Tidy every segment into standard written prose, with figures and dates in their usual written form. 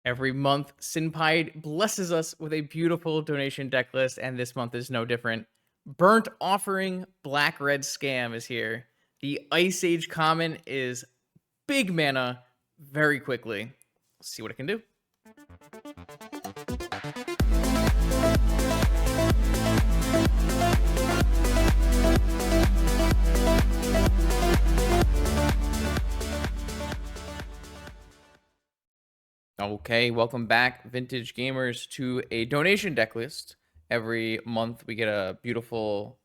Every month, Sinpai blesses us with a beautiful donation deck list, and this month is no different. Burnt Offering Black Red Scam is here. The Ice Age common is big mana very quickly. Let's see what it can do. Okay, welcome back, vintage gamers, to a donation deck list. Every month we get a beautiful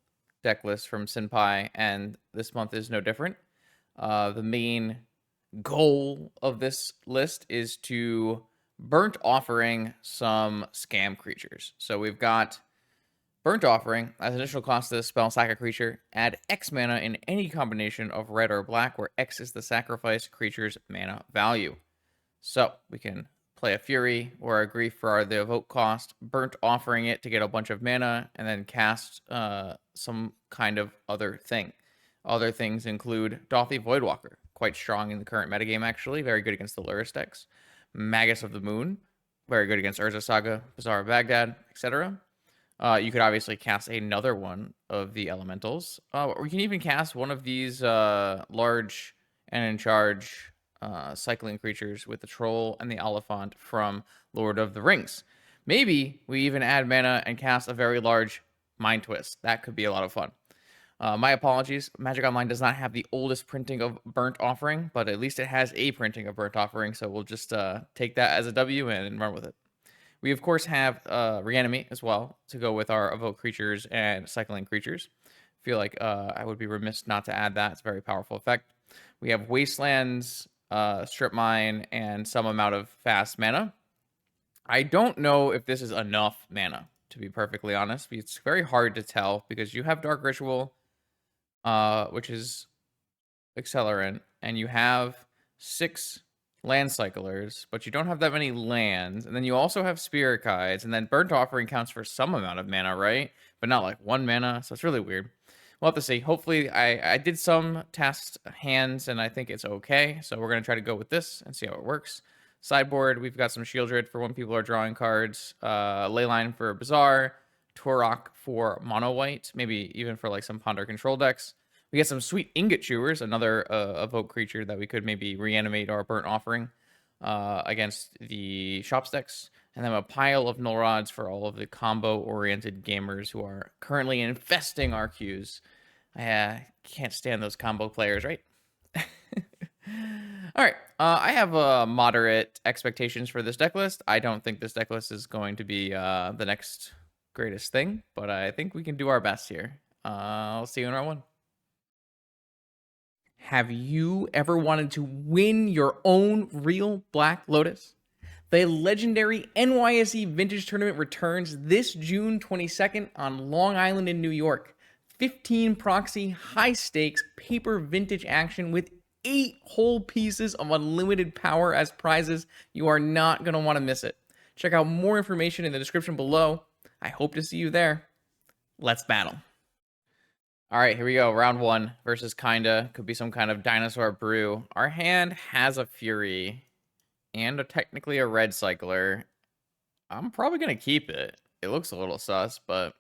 deck list from Senpai, and this month is no different. The main goal of this list is to Burnt Offering some scam creatures. So we've got Burnt Offering. As initial cost of this spell, sack a creature. Add X mana in any combination of red or black, where X is the sacrifice creature's mana value. So we can play a Fury or a Grief for the Evoke cost, Burnt Offering it to get a bunch of mana, and then cast some kind of other thing. Other things include Dauthi Voidwalker, quite strong in the current metagame actually, very good against the Lurrus decks. Magus of the Moon, very good against Urza Saga, Bazaar of Baghdad, etc. You could obviously cast another one of the elementals, or you can even cast one of these large and in charge cycling creatures with the troll and the elephant from Lord of the Rings. Maybe we even add mana and cast a very large Mind Twist. That could be a lot of fun. My apologies. Magic Online does not have the oldest printing of Burnt Offering, but at least it has a printing of Burnt Offering, so we'll just take that as a W and run with it. We, of course, have Reanimate as well to go with our Evoke creatures and Cycling creatures. I feel like I would be remiss not to add that. It's a very powerful effect. We have Wastelands, Strip Mine, and some amount of fast mana. I don't know if this is enough mana, to be perfectly honest. It's very hard to tell because you have Dark Ritual, which is Accelerant, and you have 6 land cyclers, but you don't have that many lands. And then you also have Spirit Guides, and then Burnt Offering counts for some amount of mana, right? But not like 1 mana, so it's really weird. We'll have to see. Hopefully, I did some test hands, and I think it's okay. So we're going to try to go with this and see how it works. Sideboard, we've got some Shieldred for when people are drawing cards, Leyline for Bazaar, Torok for Mono White, maybe even for like some Ponder control decks. We get some sweet Ingot Chewers, another Evoke creature that we could maybe reanimate our Burnt Offering against the Shops decks. And then a pile of Null Rods for all of the combo-oriented gamers who are currently infesting our queues. I can't stand those combo players, right? All right, I have moderate expectations for this deck list. I don't think this deck list is going to be the next greatest thing, but I think we can do our best here. I'll see you in round 1. Have you ever wanted to win your own real Black Lotus? The legendary NYSE Vintage Tournament returns this June 22nd on Long Island in New York. 15 proxy, high stakes, paper vintage action with 8 whole pieces of unlimited power as prizes. You are not going to want to miss it. Check out more information in the description below. I hope to see you there. Let's battle. All right, here we go. Round 1 versus kinda. Could be some kind of dinosaur brew. Our hand has a Fury and technically a red cycler. I'm probably going to keep it. It looks a little sus, but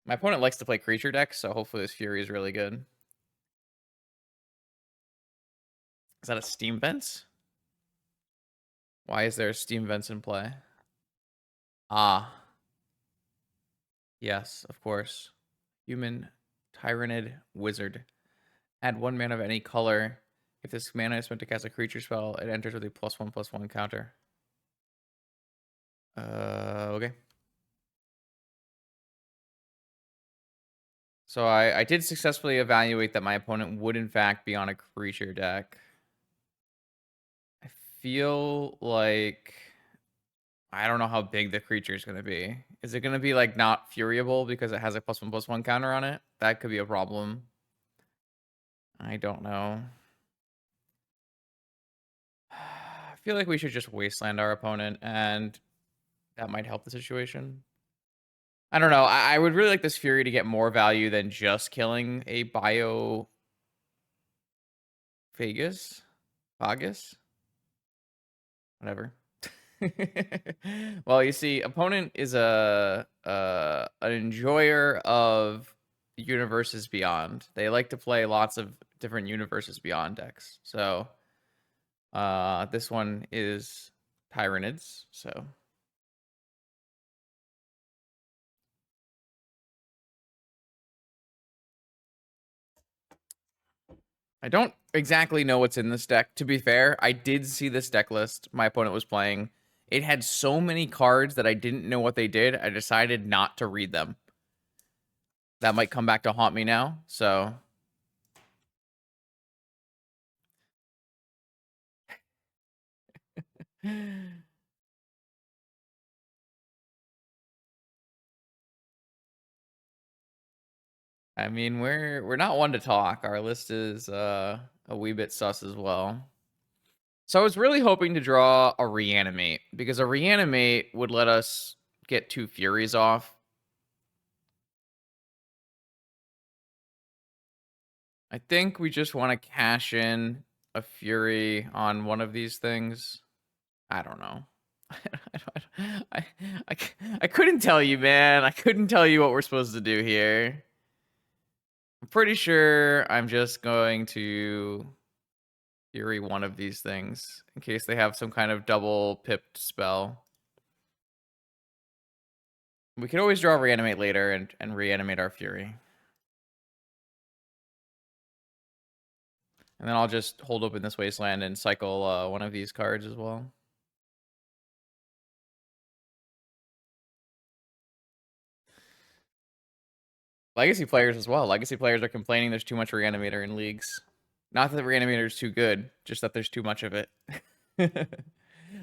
my opponent likes to play creature decks, so hopefully this Fury is really good. Is that a Steam Vents? Why is there Steam Vents in play? Ah. Yes, of course. Human Tyrannid Wizard. Add 1 mana of any color. If this mana is spent to cast a creature spell, it enters with a +1/+1 counter. Okay. So I did successfully evaluate that my opponent would in fact be on a creature deck. I feel like I don't know how big the creature is going to be. Is it going to be like not Furyable because it has a +1/+1 counter on it? That could be a problem. I don't know. I feel like we should just wasteland our opponent, and that might help the situation. I don't know. I would really like this Fury to get more value than just killing a Bio Fagus. Whatever. Well, you see, opponent is an enjoyer of universes beyond. They like to play lots of different universes beyond decks. So this one is Tyranids, so I don't exactly know what's in this deck. To be fair, I did see this deck list my opponent was playing. It had so many cards that I didn't know what they did. I decided not to read them. That might come back to haunt me now, so I mean, we're not one to talk. Our list is a wee bit sus as well. So I was really hoping to draw a reanimate because a reanimate would let us get 2 Furies off. I think we just want to cash in a Fury on one of these things. I don't know. I, I, I couldn't tell you, man. I couldn't tell you what we're supposed to do here. I'm pretty sure I'm just going to Fury one of these things in case they have some kind of double pipped spell. We could always draw reanimate later and reanimate our Fury. And then I'll just hold open this wasteland and cycle one of these cards as well. Legacy players as well. Legacy players are complaining there's too much Reanimator in leagues. Not that the Reanimator is too good, just that there's too much of it.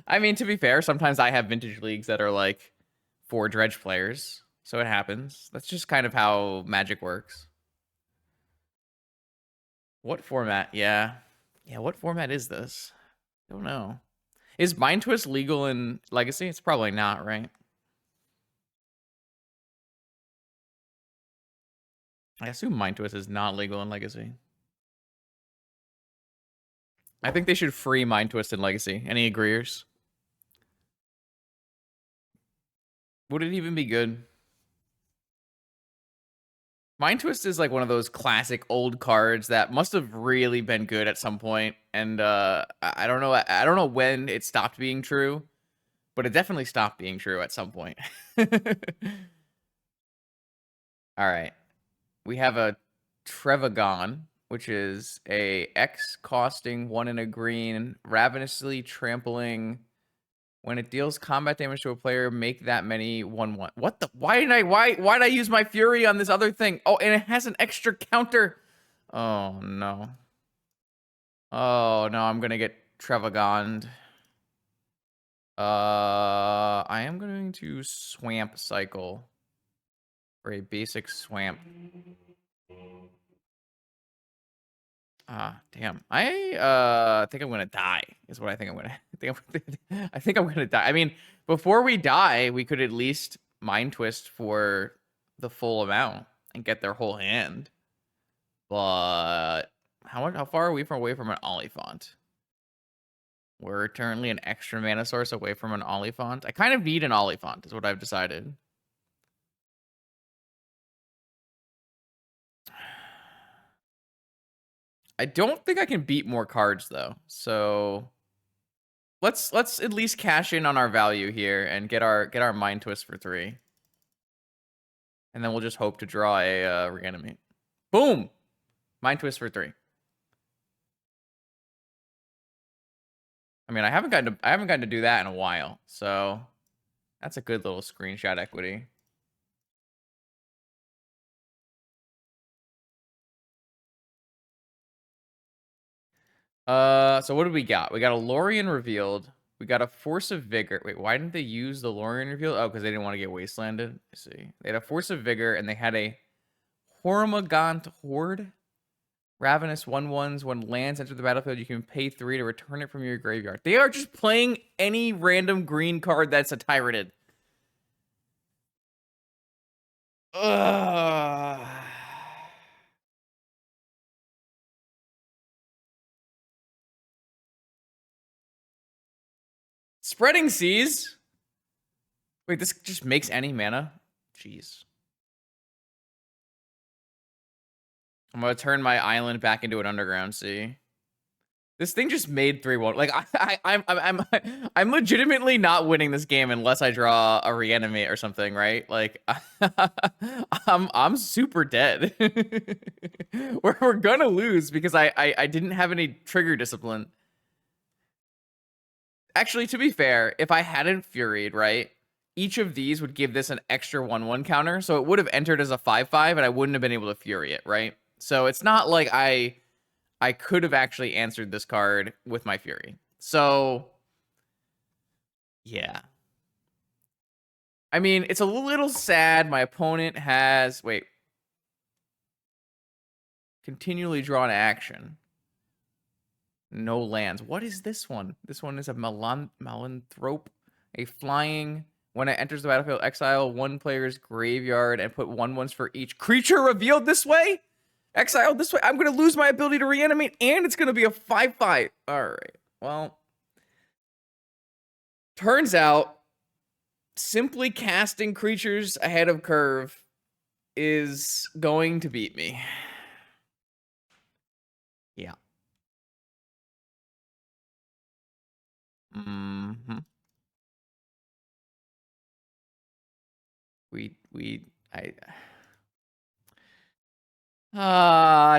I mean, to be fair, sometimes I have vintage leagues that are like 4 dredge players, so it happens. That's just kind of how Magic works. What format? Yeah. Yeah, what format is this? I don't know. Is Mind Twist legal in Legacy? It's probably not, right? I assume Mind Twist is not legal in Legacy. I think they should free Mind Twist in Legacy. Any agreeers? Would it even be good? Mind Twist is like one of those classic old cards that must have really been good at some point, and I don't know. I don't know when it stopped being true, but it definitely stopped being true at some point. All right, we have a Trevagon, which is a X costing 1 and a green, ravenously trampling. When it deals combat damage to a player, make that many 1/1. What the? Why did I use my Fury on this other thing? Oh, and it has an extra counter. Oh no. Oh no, I'm gonna get Trevagoned. I am going to Swamp Cycle for a basic Swamp. Ah, damn. I think I'm gonna die. Is what I think I'm gonna. I think I'm gonna die. I mean, before we die, we could at least Mind Twist for the full amount and get their whole hand. But how far are we away from an Oliphant? We're currently an extra mana source away from an Oliphant. I kind of need an Oliphant, is what I've decided. I don't think I can beat more cards though. So let's at least cash in on our value here and get our Mind Twist for 3. And then we'll just hope to draw a reanimate. Boom! Mind Twist for 3. I mean, I haven't gotten to do that in a while, so that's a good little screenshot equity. So what do we got? We got a Lorien revealed. We got a Force of Vigor. Wait, why didn't they use the Lorien revealed? Oh, because they didn't want to get wastelanded. I see. They had a Force of Vigor, and they had a Hormagaunt Horde. Ravenous 1/1s. When lands enter the battlefield, you can pay 3 to return it from your graveyard. They are just playing any random green card that's a Tyraniid. Ugh. Spreading Seas? Wait, this just makes any mana? Jeez. I'm gonna turn my island back into an underground sea. This thing just made 3-1. Like I'm legitimately not winning this game unless I draw a reanimate or something, right? Like I'm super dead. we're gonna lose because I didn't have any trigger discipline. Actually, to be fair, if I hadn't Furied, right, each of these would give this an extra 1/1 counter, so it would have entered as a 5/5, and I wouldn't have been able to Fury it, right? So it's not like I could have actually answered this card with my Fury. So, yeah. I mean, it's a little sad. My opponent has... Wait. Continually drawn action. No lands. What is this one? This one is a Malanthrope. A flying... When it enters the battlefield, exile one player's graveyard and put 1/1s for each creature revealed this way? Exiled this way? I'm going to lose my ability to reanimate, and it's going to be a 5/5. All right. Well, turns out simply casting creatures ahead of curve is going to beat me. Yeah. Mm-hmm.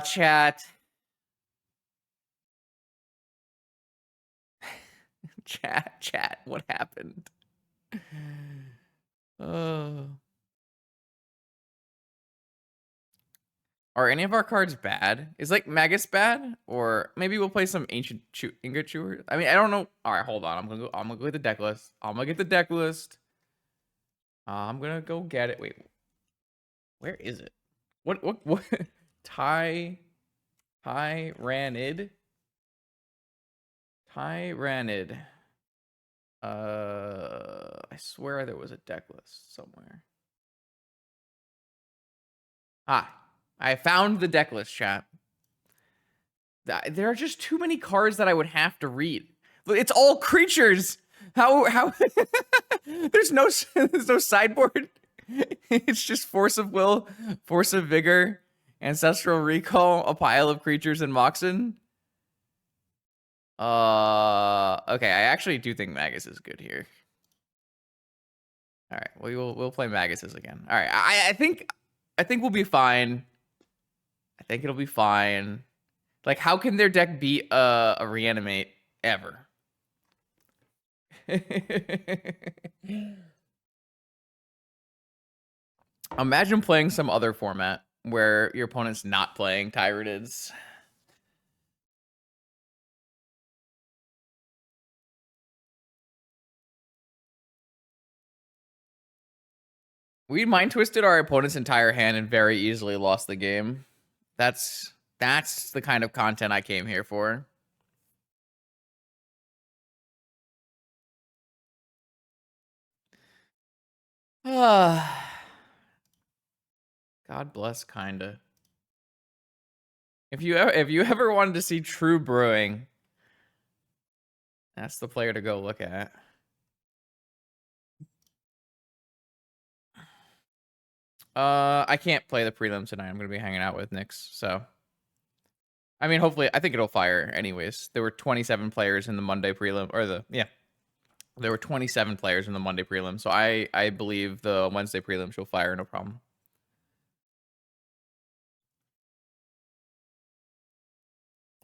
Chat. Chat, what happened? Are any of our cards bad? Is like Magus bad? Or maybe we'll play some Ancient Ingot Chewer? I mean, I don't know. All right, hold on. I'm gonna go get the deck list. I'm gonna get the deck list. I'm gonna go get it. Wait, where is it? What? Tyrannid? Tyrannid. I swear there was a deck list somewhere. I found the deck list, chat. There are just too many cards that I would have to read. It's all creatures. How there's no sideboard. It's just Force of Will, Force of Vigor, Ancestral Recall, a pile of creatures, and Moxen. Okay, I actually do think Magus is good here. All right, we'll play Maguses again. All right, I think we'll be fine. I think it'll be fine. Like, how can their deck beat a reanimate ever? Imagine playing some other format where your opponent's not playing Tyranids. We mind twisted our opponent's entire hand and very easily lost the game. That's the kind of content I came here for. God bless, kinda. If you ever wanted to see true brewing, that's the player to go look at. I can't play the prelim tonight. I'm gonna be hanging out with Nyx, so I mean, hopefully, I think it'll fire anyways. There were 27 players in the Monday prelim, or there were 27 players in the Monday prelim, so I believe the Wednesday prelim she'll fire no problem.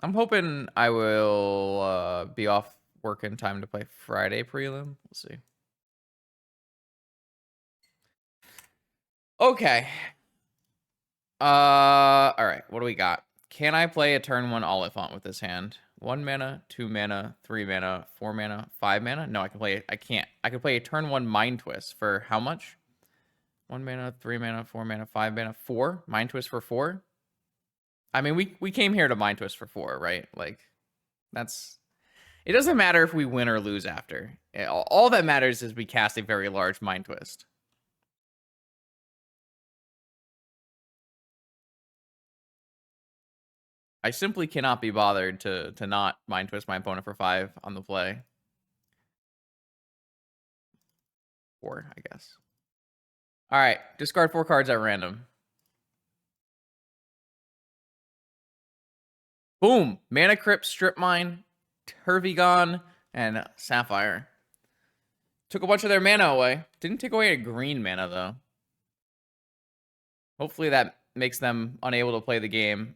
I'm hoping I will be off work in time to play Friday prelim. We'll see. Okay. All right. What do we got? Can I play a turn 1 Oliphant with this hand? 1 mana, 2 mana, 3 mana, 4 mana, 5 mana? No, I can play it. I can't. I can play a turn 1 Mind Twist for how much? 1 mana, 3 mana, 4 mana, 5 mana, 4? Mind Twist for 4? I mean, we came here to Mind Twist for 4, right? Like, that's... It doesn't matter if we win or lose after. All that matters is we cast a very large Mind Twist. I simply cannot be bothered to not Mind Twist my opponent for 5 on the play. 4, I guess. All right, discard 4 cards at random. Boom! Mana Crypt, Strip Mine, Turvigon, and Sapphire. Took a bunch of their mana away. Didn't take away a green mana, though. Hopefully that makes them unable to play the game.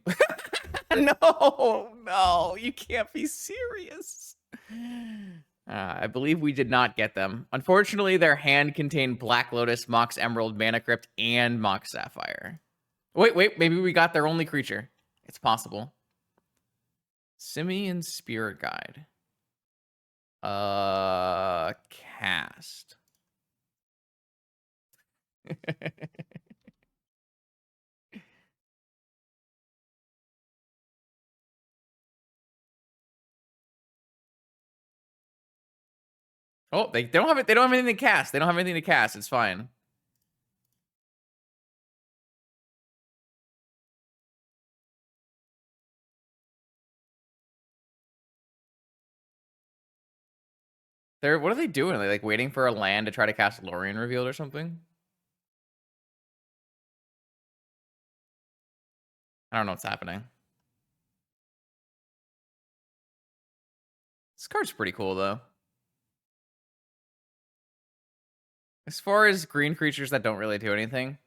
No, you can't be serious. I believe we did not get them. Unfortunately, their hand contained Black Lotus, Mox Emerald, Mana Crypt, and Mox Sapphire. Wait, maybe we got their only creature. It's possible. Simian Spirit Guide. Cast. Oh, they don't have it. They don't have anything to cast. They don't have anything to cast. It's fine. What are they doing? Are they like waiting for a land to try to cast Lorien Revealed or something? I don't know what's happening. This card's pretty cool though. As far as green creatures that don't really do anything,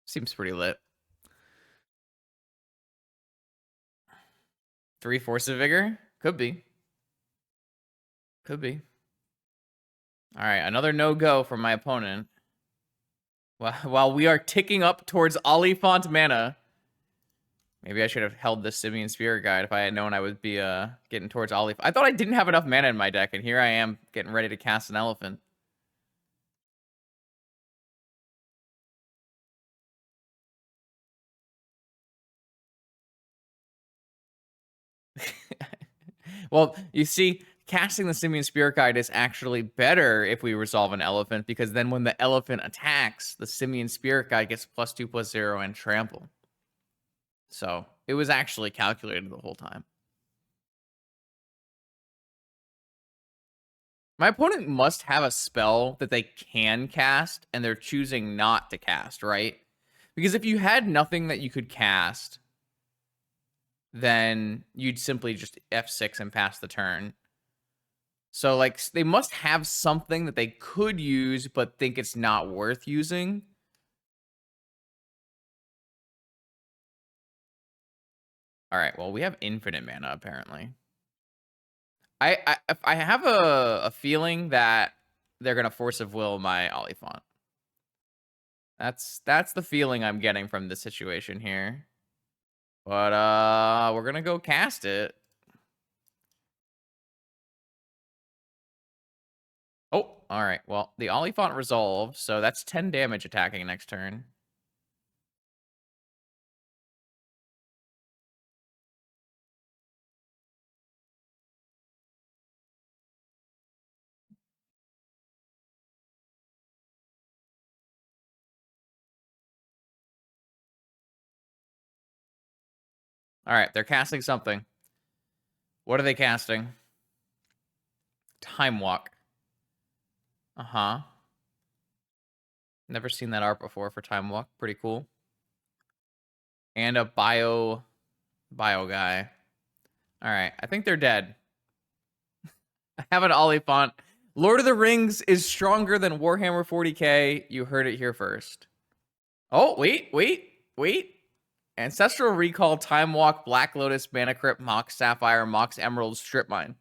seems pretty lit. 3 Force of Vigor? Could be. Could be. All right, another no-go from my opponent. While we are ticking up towards Oliphant mana. Maybe I should have held the Simian Spirit Guide if I had known I would be getting towards Oliphant. I thought I didn't have enough mana in my deck, and here I am getting ready to cast an Elephant. Well, you see, casting the Simian Spirit Guide is actually better if we resolve an Elephant, because then when the Elephant attacks, the Simian Spirit Guide gets +2/+0 and trample. So it was actually calculated the whole time. My opponent must have a spell that they can cast, and they're choosing not to cast, right? Because if you had nothing that you could cast, then you'd simply just F6 and pass the turn. So, like, they must have something that they could use, but think it's not worth using. All right, well, we have infinite mana, apparently. I have a feeling that they're going to Force of Will my Oliphant. That's the feeling I'm getting from this situation here. But we're going to go cast it. Oh, all right. Well, the Oliphant resolved, so that's 10 damage attacking next turn. All right, they're casting something. What are they casting? Time Walk. Uh-huh. Never seen that art before for Time Walk. Pretty cool. And a bio guy. All right, I think they're dead. I have an Oliphant. Lord of the Rings is stronger than Warhammer 40k. You heard it here first. Oh, wait. Ancestral Recall, Time Walk, Black Lotus, Mana Crypt, Mox Sapphire, Mox Emerald, Strip Mine.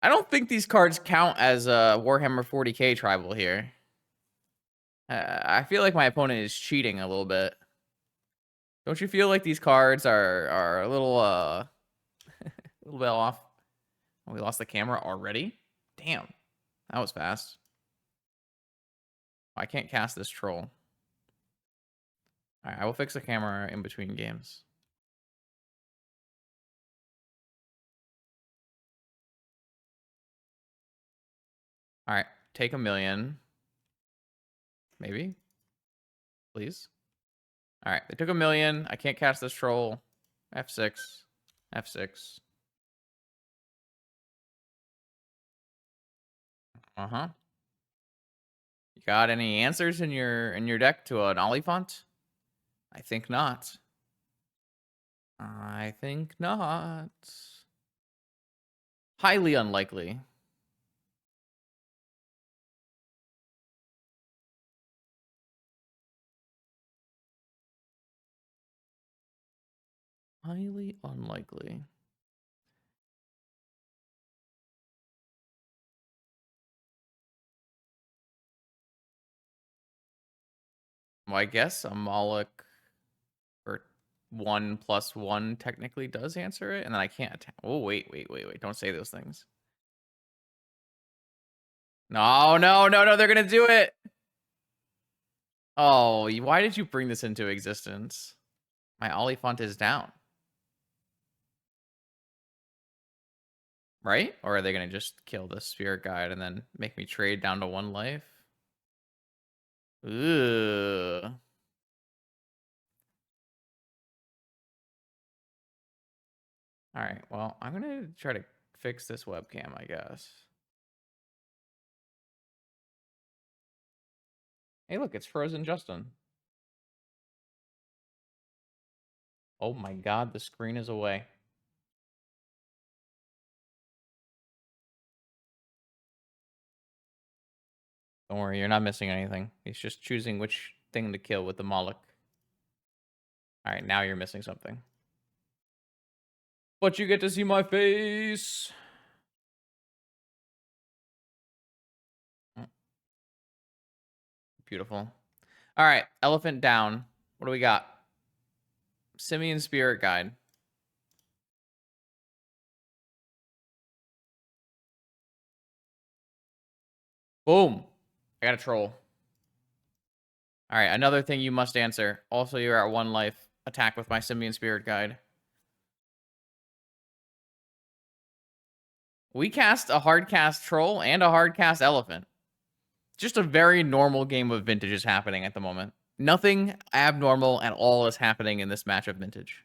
I don't think these cards count as a Warhammer 40k tribal here. I feel like my opponent is cheating a little bit. Don't you feel like these cards are a little a little bit off? Oh, we lost the camera already? Damn. That was fast. I can't cast this troll. Alright, I will fix the camera in between games. Alright, take 1,000,000. Maybe? Please? Alright, they took 1,000,000. I can't cast this troll. F6. F6. Uh-huh. got any answers in your deck to an Oliphant? I think not. I think not. Highly unlikely. Highly unlikely. Well, I guess a Moloch or 1+1 technically does answer it, and then I can't attack. Oh, wait. Don't say those things. No, they're gonna do it. Oh, why did you bring this into existence? My Oliphant is down. Right? Or are they gonna just kill the spirit guide and then make me trade down to 1 life? Ugh. Alright, well, I'm gonna try to fix this webcam, I guess. Hey, look, it's frozen Justin. Oh my god, the screen is away. Don't worry, you're not missing anything. He's just choosing which thing to kill with the Moloch. Alright, now you're missing something. But you get to see my face. Beautiful. Alright, elephant down. What do we got? Simian Spirit Guide. Boom. I got a troll. All right, another thing you must answer. Also, you're at 1 life. Attack with my Simian Spirit Guide. We cast a hard cast troll and a hard cast elephant. Just a very normal game of Vintage is happening at the moment. Nothing abnormal at all is happening in this match of Vintage.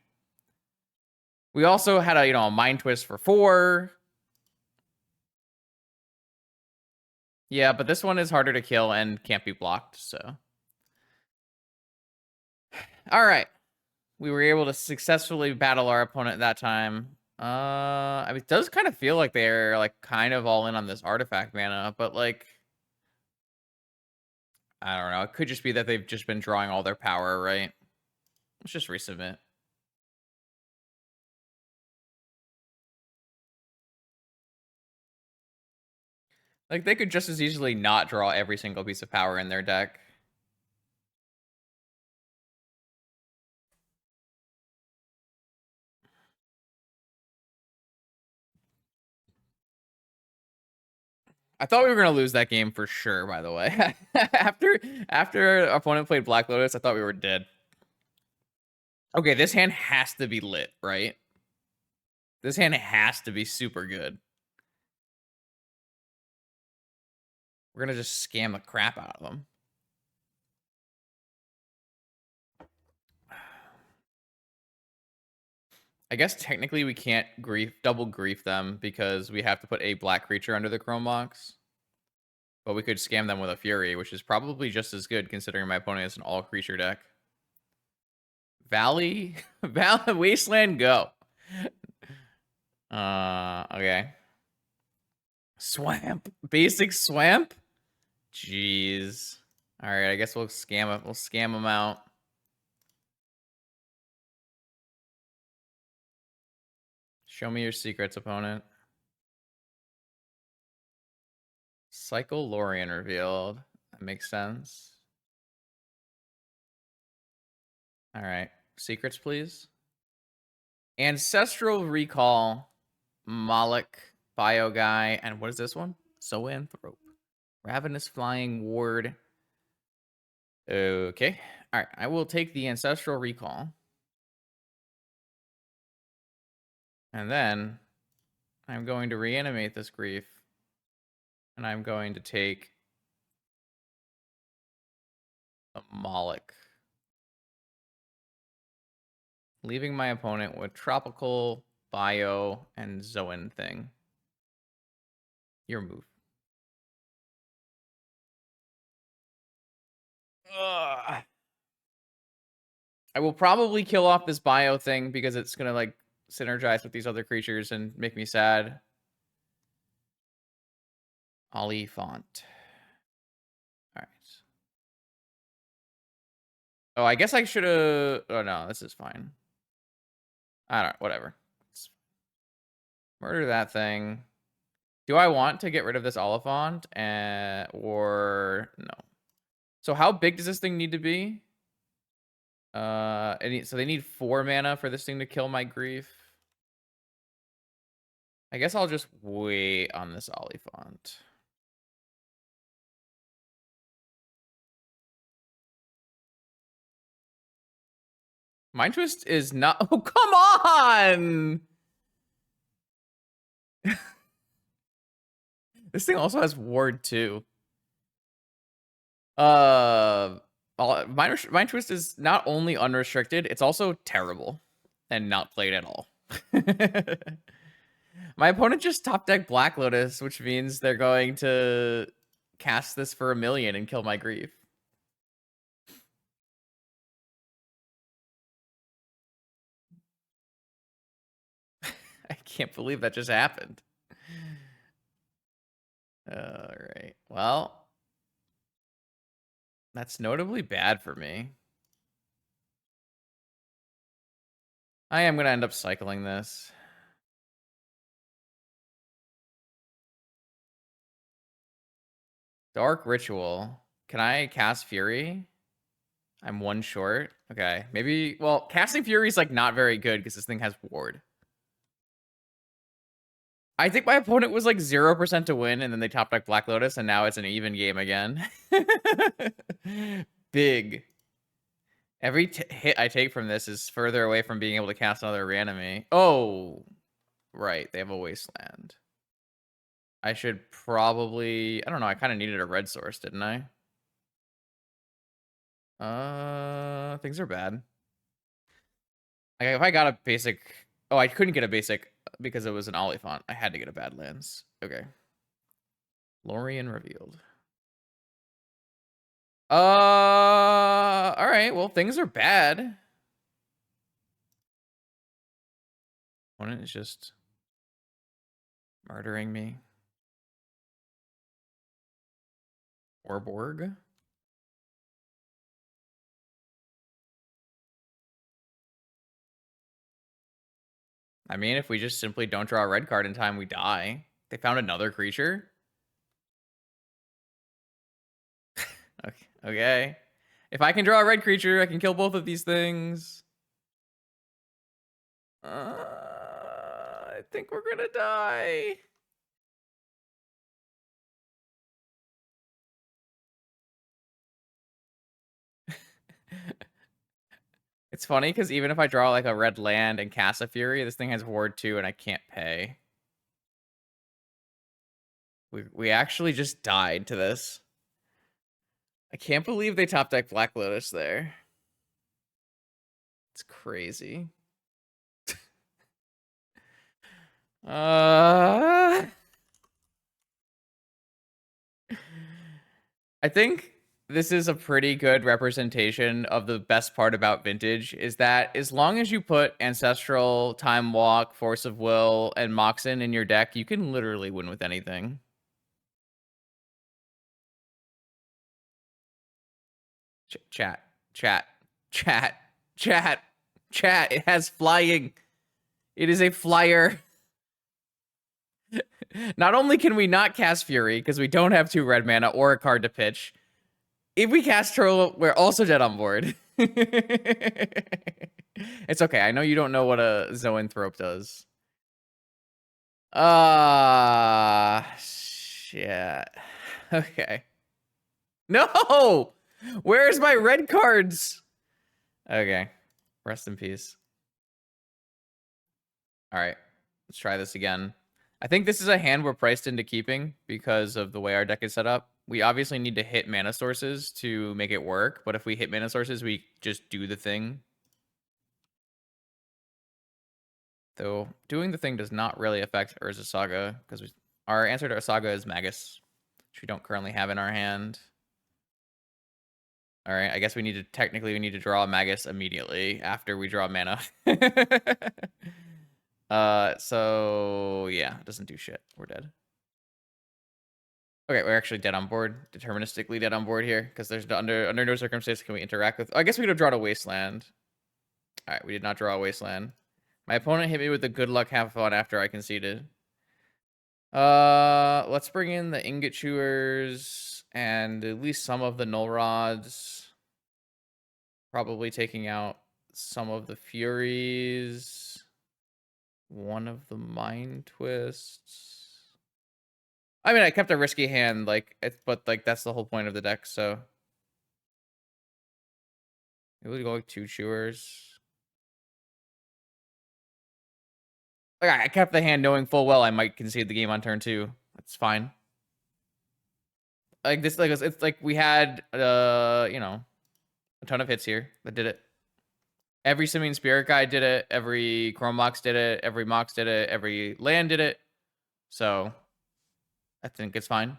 We also had a Mind Twist for 4. Yeah, but this one is harder to kill and can't be blocked, so. All right. We were able to successfully battle our opponent that time. I mean, it does kind of feel like they're like kind of all in on this artifact mana, but like, I don't know. It could just be that they've just been drawing all their power, right? Let's just resubmit. Like, they could just as easily not draw every single piece of power in their deck. I thought we were gonna lose that game for sure, by the way. after our opponent played Black Lotus, I thought we were dead. Okay, this hand has to be lit, right? This hand has to be super good. We're gonna just scam the crap out of them. I guess technically we can't double grief them because we have to put a black creature under the Chrome box. But we could scam them with a Fury, which is probably just as good considering my opponent is an all creature deck. Valley? Wasteland, go. Okay. Swamp. Basic swamp? Jeez. Alright, I guess we'll scam it. We'll scam them out. Show me your secrets, opponent. Cycle Lorien revealed. That makes sense. Alright. Secrets, please. Ancestral Recall. Moloch. Bio Guy. And what is this one? Zoanthrope. Ravenous Flying Ward. Okay. Alright. I will take the Ancestral Recall. And then I'm going to reanimate this grief. And I'm going to take the Moloch. Leaving my opponent with Tropical, Bio, and Zoan thing. Your move. Ugh. I will probably kill off this bio thing because it's gonna like synergize with these other creatures and make me sad. Ollie font. All right. Oh, I guess I should have. Oh no, this is fine. I don't. Whatever. Let's murder that thing. Do I want to get rid of this Oliphant or no? So how big does this thing need to be? So they need 4 mana for this thing to kill my grief. I guess I'll just wait on this Oliphant. Mind Twist is not. Oh, come on! This thing also has Ward too. Mind Twist is not only unrestricted, it's also terrible and not played at all. My opponent just top deck Black Lotus, which means they're going to cast this for 1,000,000 and kill my grief. I can't believe that just happened. All right. Well, that's notably bad for me. I am going to end up cycling this. Dark Ritual. Can I cast Fury? I'm 1 short. Okay. Maybe, well, casting Fury is like not very good because this thing has Ward. I think my opponent was like 0% to win, and then they top deck Black Lotus, and now it's an even game again. Big. Every hit I take from this is further away from being able to cast another reanimate. Oh, right. They have a Wasteland. I should probably... I don't know. I kind of needed a red source, didn't I? Things are bad. Like, if I got a basic... Oh, I couldn't get a basic because it was an Oliphant. I had to get a Badlands. Okay. Lorien revealed. All right. Well, things are bad. Opponent is just murdering me. Warborg. I mean, if we just simply don't draw a red card in time, we die. They found another creature? Okay. If I can draw a red creature, I can kill both of these things. I think we're gonna die. It's funny because even if I draw like a red land and cast a Fury, this thing has Ward 2 and I can't pay. We actually just died to this. I can't believe they top deck Black Lotus there. It's crazy. I think this is a pretty good representation of the best part about Vintage, is that as long as you put Ancestral, Time Walk, Force of Will, and Moxen in your deck, you can literally win with anything. Chat. It has flying. It is a flyer. Not only can we not cast Fury because we don't have 2 red mana or a card to pitch, if we cast Troll, we're also dead on board. It's okay. I know you don't know what a Zoanthrope does. Shit. Okay. No! Where's my red cards? Okay. Rest in peace. All right. Let's try this again. I think this is a hand we're priced into keeping because of the way our deck is set up. We obviously need to hit mana sources to make it work, but if we hit mana sources, we just do the thing. Though doing the thing does not really affect Urza Saga because our answer to our Saga is Magus, which we don't currently have in our hand. All right, I guess we need to technically draw a Magus immediately after we draw mana. So yeah, it doesn't do shit. We're dead. Okay, we're actually dead on board, deterministically dead on board here, because there's under no circumstance can we interact with. I guess we could have drawn a Wasteland. All right, we did not draw a Wasteland. My opponent hit me with the good luck have fun after I conceded. Let's bring in the Ingot Chewers and at least some of the Null Rods. Probably taking out some of the Furies. One of the Mind Twists. I mean, I kept a risky hand, but that's the whole point of the deck, so. Maybe we go with 2 Chewers. Like, I kept the hand knowing full well I might concede the game on turn 2. That's fine. Like, this, it's like we had, you know, a ton of hits here that did it. Every Simian Spirit Guide did it. Every Chrome Mox did it. Every Mox did it. Every land did it. So, I think it's fine.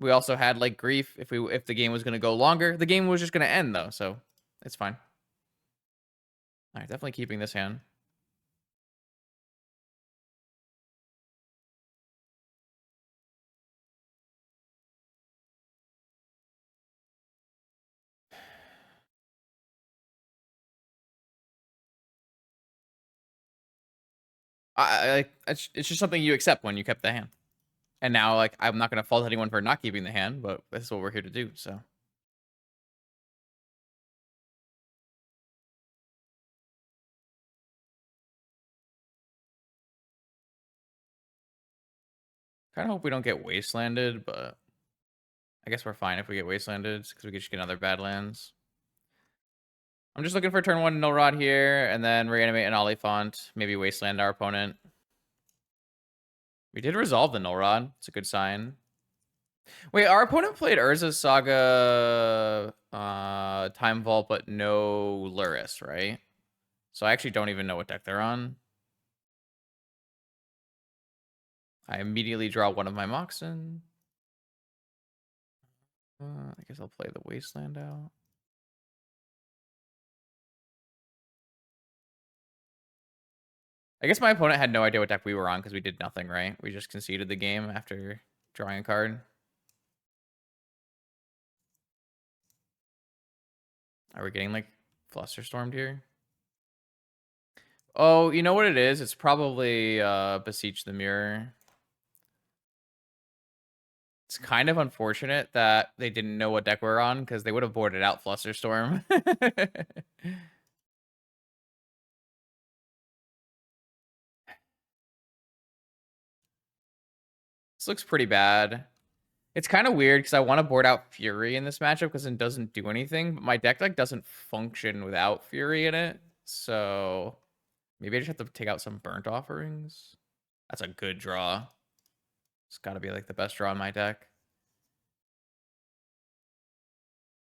We also had like Grief if the game was gonna go longer. The game was just gonna end though, so it's fine. All right, definitely keeping this hand. It's just something you accept when you kept the hand. And now, like, I'm not gonna fault anyone for not keeping the hand, but this is what we're here to do. So. Kind of hope we don't get wastelanded, but I guess we're fine if we get wastelanded because we could just get another Badlands. I'm just looking for turn 1 Null Rod here, and then reanimate an Oliphant, maybe wasteland our opponent. We did resolve the Null Rod. It's a good sign. Wait, our opponent played Urza's Saga Time Vault, but no Lurrus, right? So I actually don't even know what deck they're on. I immediately draw one of my Moxen. I guess I'll play the Wasteland out. I guess my opponent had no idea what deck we were on because we did nothing, right? We just conceded the game after drawing a card. Are we getting, like, Flusterstormed here? Oh, you know what it is? It's probably Beseech the Mirror. It's kind of unfortunate that they didn't know what deck we're on because they would have boarded out Flusterstorm. This looks pretty bad. It's kind of weird because I want to board out Fury in this matchup because it doesn't do anything, but my deck doesn't function without Fury in it. So maybe I just have to take out some Burnt Offerings. That's a good draw. It's got to be like the best draw in my deck.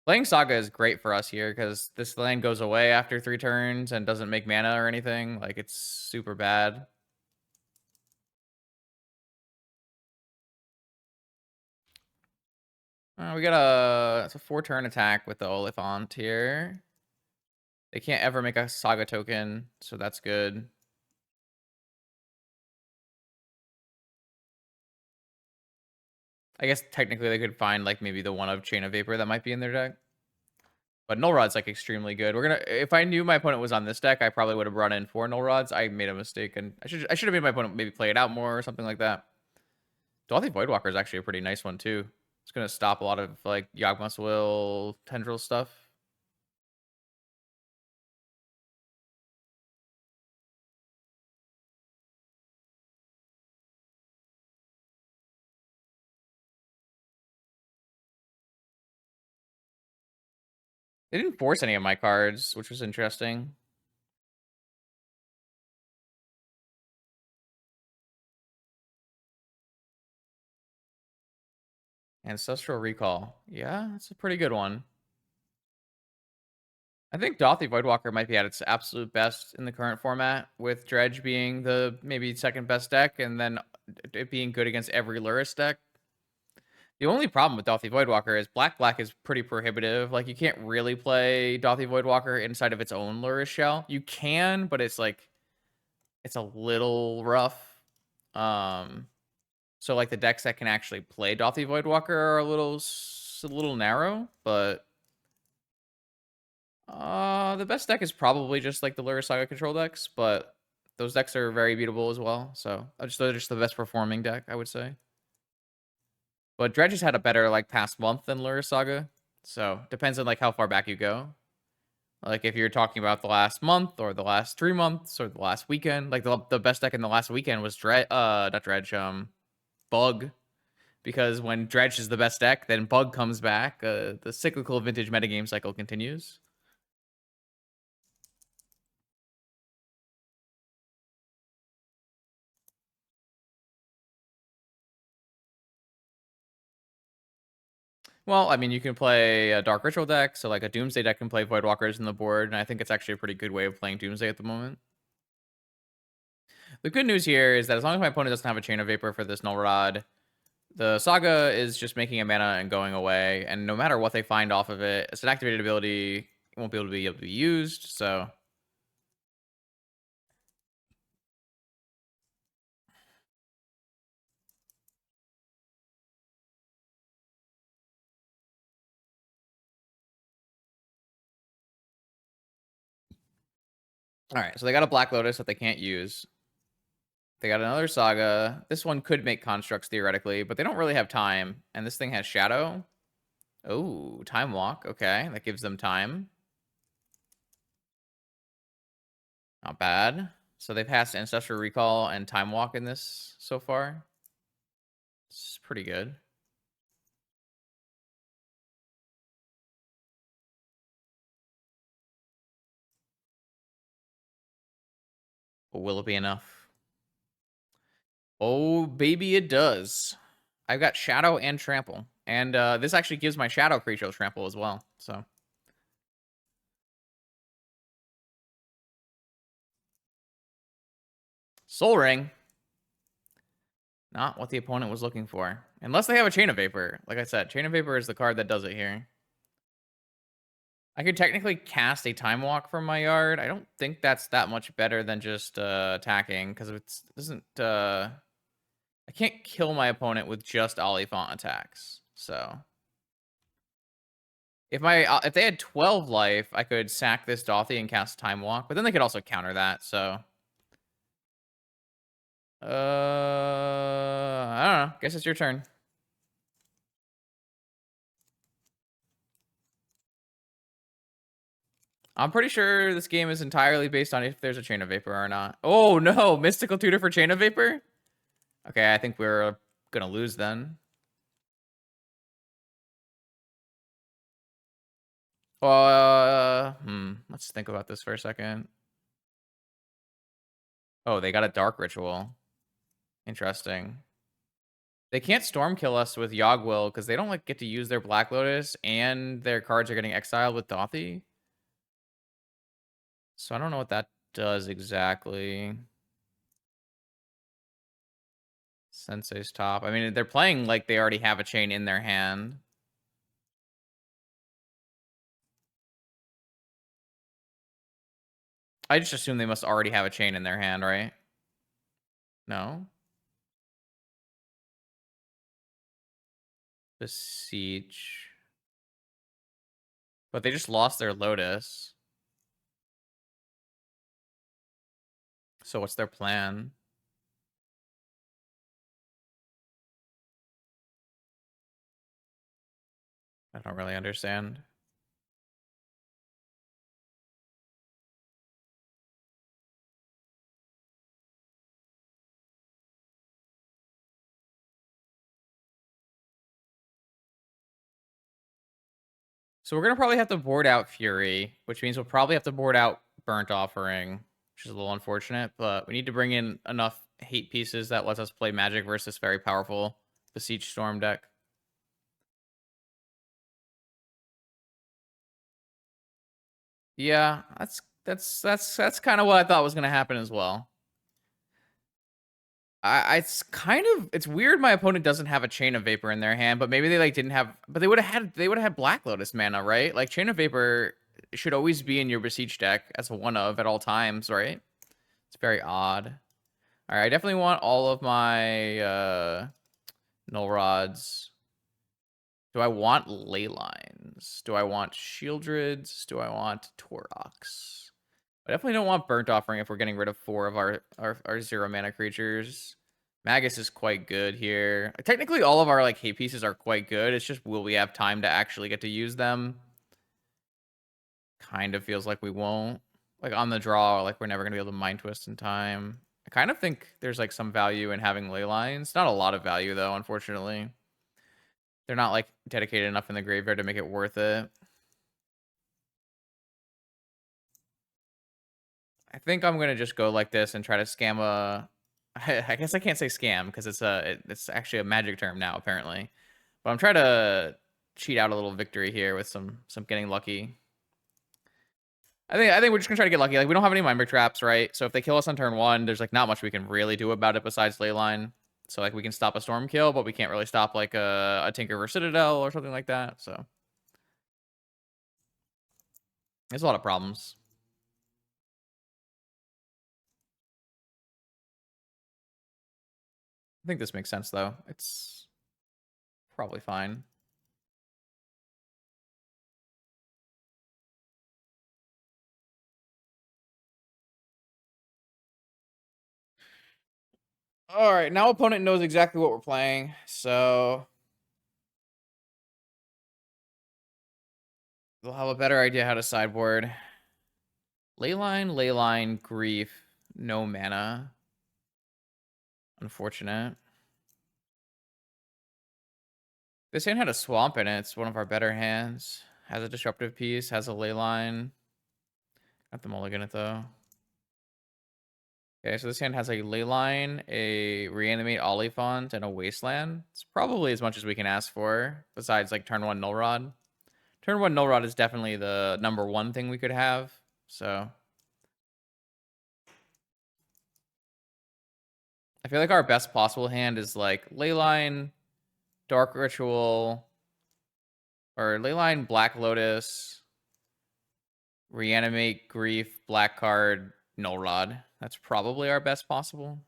Playing Saga is great for us here because this land goes away after 3 turns and doesn't make mana or anything. Like, it's super bad. We got it's a 4-turn attack with the Oliphant here. They can't ever make a Saga token, so that's good. I guess technically they could find like maybe the one of Chain of Vapor that might be in their deck. But Null Rod's like extremely good. If I knew my opponent was on this deck, I probably would have run in 4 Null Rods. I made a mistake, and I should have made my opponent maybe play it out more or something like that. Dolthy Voidwalker is actually a pretty nice one too. It's gonna stop a lot of like Yawgmoth's Will tendril stuff. They didn't force any of my cards, which was interesting. Ancestral Recall. Yeah, that's a pretty good one. I think Dolthy Voidwalker might be at its absolute best in the current format, with Dredge being the maybe second best deck, and then it being good against every Lurrus deck. The only problem with Dauthi Voidwalker is black is pretty prohibitive. Like, you can't really play Dauthi Voidwalker inside of its own Lurrus shell. You can, but it's like it's a little rough. So like the decks that can actually play Dauthi Voidwalker are a little narrow, but the best deck is probably just like the Lurrus Saga control decks, but those decks are very beatable as well. So they're just the best performing deck, I would say. But Dredge has had a better like past month than Lurrus Saga. So depends on like how far back you go. Like if you're talking about the last month or the last 3 months or the last weekend, like the best deck in the last weekend was not Dredge, Bug. Because when Dredge is the best deck, then Bug comes back. The cyclical vintage metagame cycle continues. Well, I mean, you can play a Dark Ritual deck, so like a Doomsday deck can play Voidwalkers in the board, and I think it's actually a pretty good way of playing Doomsday at the moment. The good news here is that as long as my opponent doesn't have a Chain of Vapor for this Null Rod, the Saga is just making a mana and going away, and no matter what they find off of it, it's an activated ability. It won't be able to be used, so... Alright, so they got a Black Lotus that they can't use. They got another Saga. This one could make constructs, theoretically, but they don't really have time. And this thing has Shadow. Oh, Time Walk. Okay, that gives them time. Not bad. So they passed Ancestral Recall and Time Walk in this so far. It's pretty good. But will it be enough? Oh, baby, it does. I've got Shadow and Trample. And this actually gives my Shadow creature Trample as well. So Soul Ring. Not what the opponent was looking for. Unless they have a Chain of Vapor. Like I said, Chain of Vapor is the card that does it here. I could technically cast a Time Walk from my yard. I don't think that's that much better than just attacking, because it doesn't... I can't kill my opponent with just Oliphant attacks. So if they had 12 life, I could sack this Dauthi and cast Time Walk, but then they could also counter that. So I don't know. Guess it's your turn. I'm pretty sure this game is entirely based on if there's a Chain of Vapor or not. Oh no, Mystical Tutor for Chain of Vapor? Okay, I think we're gonna lose then. Let's think about this for a second. Oh, they got a Dark Ritual. Interesting. They can't Storm Kill us with Yogg-Will because they don't like get to use their Black Lotus and their cards are getting exiled with Dauthi. So I don't know what that does exactly. Sensei's top. I mean, they're playing like they already have a chain in their hand. I just assume they must already have a chain in their hand, right? No? Beseech. But they just lost their Lotus. So what's their plan? I don't really understand. So we're going to probably have to board out Fury, which means we'll probably have to board out Burnt Offering, which is a little unfortunate, but we need to bring in enough hate pieces that lets us play Magic versus very powerful Beseech Storm deck. Yeah, that's kind of what I thought was going to happen as well. It's weird my opponent doesn't have a Chain of Vapor in their hand, but maybe they like didn't have, but they would have had Black Lotus mana, right? Like Chain of Vapor should always be in your Beseech deck as a one of at all times, right? It's very odd. All right, I definitely want all of my Null Rods. Do I want Ley Lines? Do I want Shieldrids? Do I want Torox? I definitely don't want Burnt Offering if we're getting rid of 4 of our 0 mana creatures. Magus is quite good here. Technically, all of our like hate pieces are quite good. It's just, will we have time to actually get to use them? Kind of feels like we won't. Like on the draw, like we're never gonna be able to Mind Twist in time. I kind of think there's like some value in having Ley Lines. Not a lot of value though, unfortunately. They're not like dedicated enough in the graveyard to make it worth it. I think I'm gonna just go like this and try to scam a. I guess I can't say scam because it's actually a magic term now apparently, but I'm trying to cheat out a little victory here with some getting lucky. I think we're just gonna try to get lucky. Like we don't have any Mind Traps, right? So if they kill us on turn 1, there's like not much we can really do about it besides Leyline. So like we can stop a Storm kill, but we can't really stop like a Tinker or Citadel or something like that. So there's a lot of problems. I think this makes sense though. It's probably fine. All right, now opponent knows exactly what we're playing, so they'll have a better idea how to sideboard. Leyline, Grief, no mana. Unfortunate. This hand had a Swamp in it. It's one of our better hands. Has a Disruptive piece, has a Leyline. Got the mulligan it though. Okay, so this hand has a Leyline, a Reanimate Oliphant, and a Wasteland. It's probably as much as we can ask for, besides like turn 1 Null Rod. Turn 1 Null Rod is definitely the number 1 thing we could have, so I feel like our best possible hand is like Leyline, Dark Ritual, or Leyline, Black Lotus, Reanimate, Grief, Black Card, Null Rod. That's probably our best possible.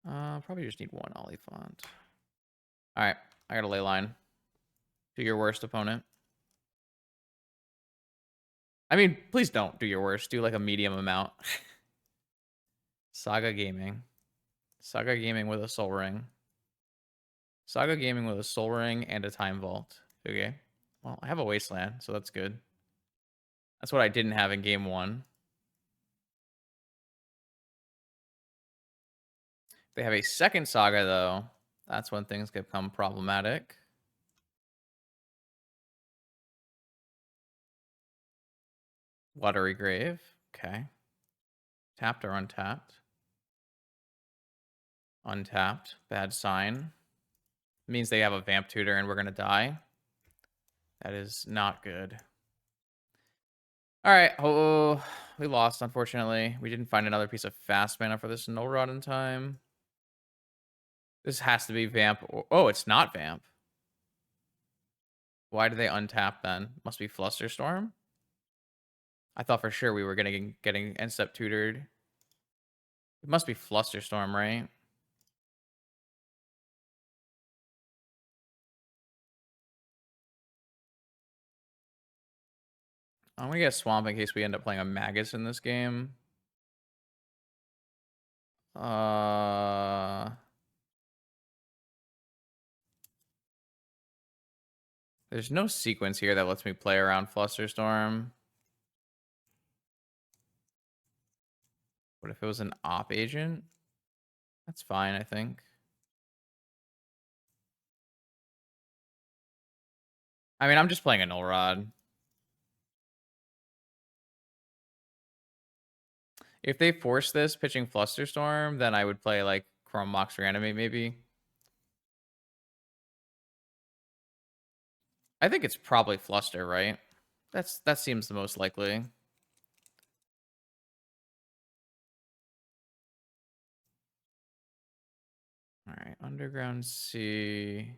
Probably just need 1 Oliphant. All right, I got a Leyline. Do your worst, opponent. I mean, please don't do your worst. Do like a medium amount. Saga Gaming. Saga Gaming with a Soul Ring. Saga Gaming with a Soul Ring and a Time Vault. Okay. Well, I have a Wasteland, so that's good. That's what I didn't have in game 1. If they have a second Saga, though, that's when things become problematic. Watery Grave. Okay. Tapped or untapped? Untapped. Bad sign. Means they have a Vamp Tutor and we're going to die. That is not good. All right. Oh, we lost, unfortunately. We didn't find another piece of fast mana for this Null Rod in time. This has to be Vamp. Oh, it's not Vamp. Why did they untap then? Must be Flusterstorm? I thought for sure we were getting end step tutored. It must be Flusterstorm, right? I'm gonna get Swamp in case we end up playing a Magus in this game. There's no sequence here that lets me play around Flusterstorm. What if it was an op agent? That's fine, I think. I mean, I'm just playing a Null Rod. If they force this pitching Flusterstorm, then I would play like Chrome Mox Reanimate maybe. I think it's probably Fluster, right? That seems the most likely. right, Underground Sea.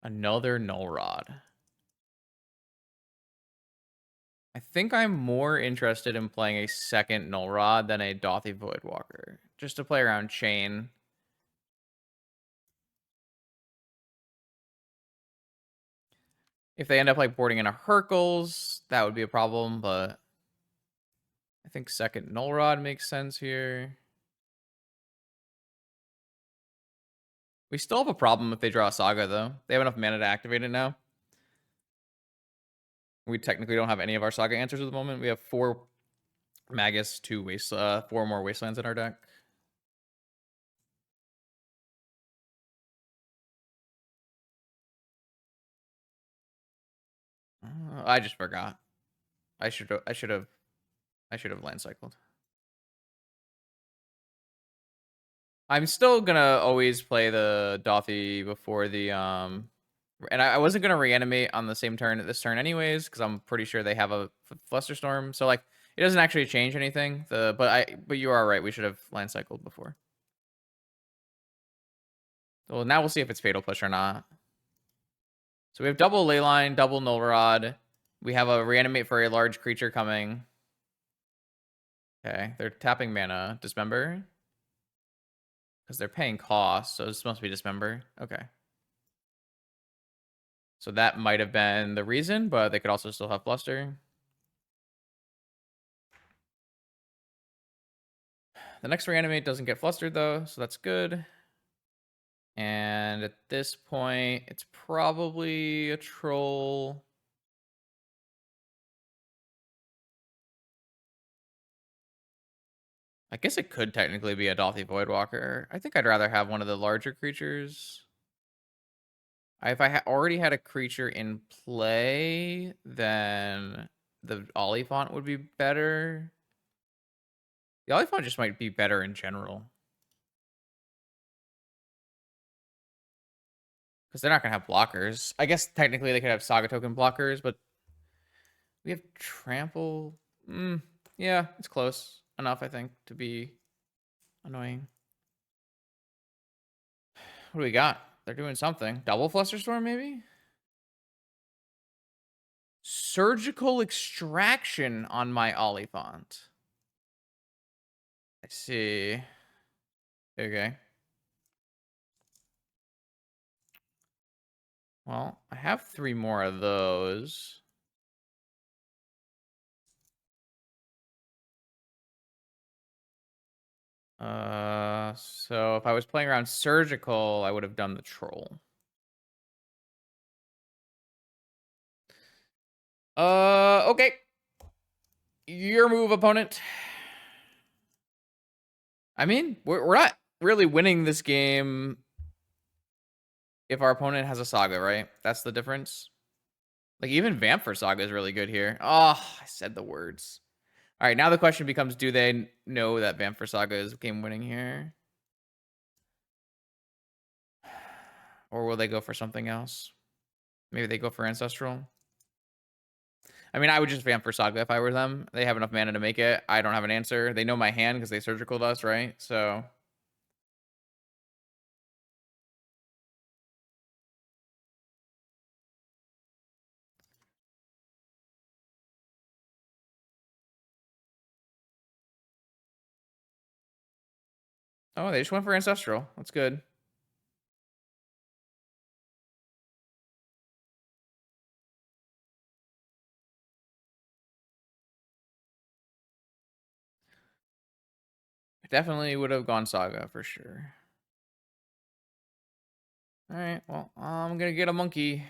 Another Null Rod. I think I'm more interested in playing a second Null Rod than a Dothy Voidwalker. Just to play around Chain. If they end up like boarding in a Hercules, that would be a problem, but I think second Null Rod makes sense here. We still have a problem if they draw a Saga, though. They have enough mana to activate it now. We technically don't have any of our Saga answers at the moment. We have 4 Magus, 4 more Wastelands in our deck. I just forgot. I should have land cycled. I'm still gonna always play the Dothy before the and I wasn't gonna reanimate on the same turn this turn anyways, because I'm pretty sure they have a Flusterstorm. So like it doesn't actually change anything. But you are right, we should have land cycled before. Well, now we'll see if it's Fatal Push or not. So we have double Leyline, double Null Rod. We have a reanimate for a large creature coming. Okay, they're tapping mana. Dismember. Because they're paying cost, so this must be Dismember. Okay. So that might have been the reason, but they could also still have Fluster. The next reanimate doesn't get flustered though, so that's good. And at this point, it's probably a troll. I guess it could technically be a Dothy Voidwalker. I think I'd rather have one of the larger creatures. If I already had a creature in play, then the Oliphant would be better. The Oliphant just might be better in general. Because they're not going to have blockers. I guess technically they could have Saga token blockers, but we have Trample. Yeah, it's close enough, I think, to be annoying. What do we got? They're doing something. Double Flusterstorm, maybe? Surgical Extraction on my Oliphant. I see. Okay. Well, I have 3 more of those. So if I was playing around Surgical, I would have done the Troll. Okay. Your move, opponent. I mean, we're not really winning this game if our opponent has a Saga, right? That's the difference. Like, even Vamp for Saga is really good here. Oh, I said the words. All right, now the question becomes, do they know that Vamp for Saga is game winning here? Or will they go for something else? Maybe they go for Ancestral. I mean, I would just Vamp for Saga if I were them. They have enough mana to make it. I don't have an answer. They know my hand because they surgicaled us, right? So... Oh, they just went for Ancestral. That's good. Definitely would have gone Saga for sure. All right, well, I'm going to get a monkey.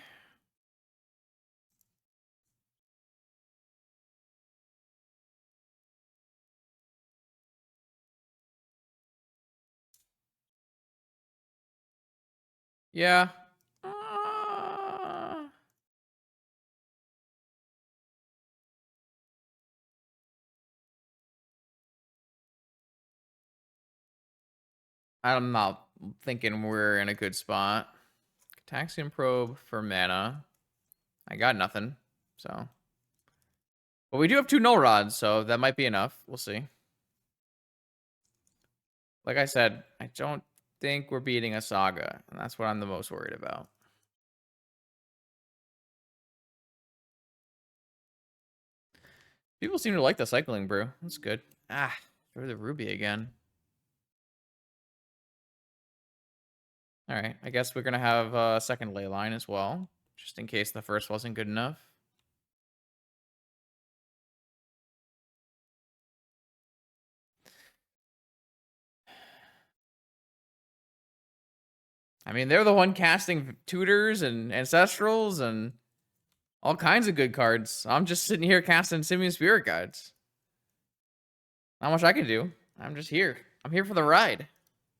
Yeah. I'm not thinking we're in a good spot. Taxium Probe for mana. I got nothing, so. But we do have 2 Null Rods, so that might be enough. We'll see. Like I said, I don't think we're beating a Saga, and that's what I'm the most worried about. People seem to like the cycling brew. That's good. Ah, throw the ruby again. All right, I guess we're gonna have a second ley line as well, just in case the first wasn't good enough. I mean, they're the one casting tutors and ancestrals and all kinds of good cards. I'm just sitting here casting Simian Spirit Guides. Not much I can do. I'm just here. I'm here for the ride.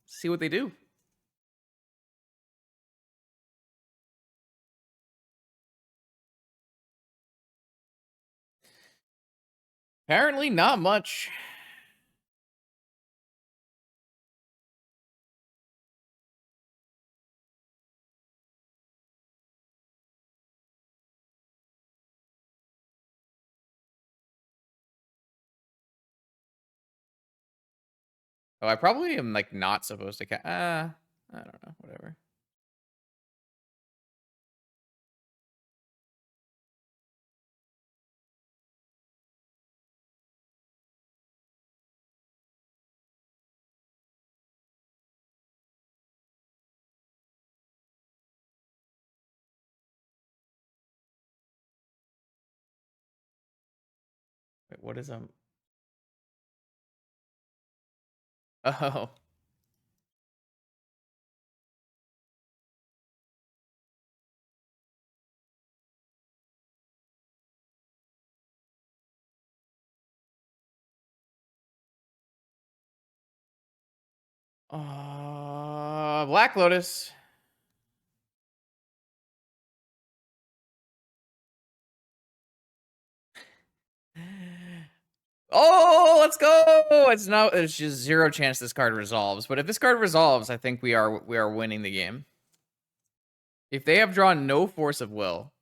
See what they do. Apparently not much. Oh, I probably am like not supposed to I don't know, whatever. Wait, what is Oh. Black Lotus. Oh, let's go! It's just zero chance this card resolves. But if this card resolves, I think we are winning the game. If they have drawn no Force of Will,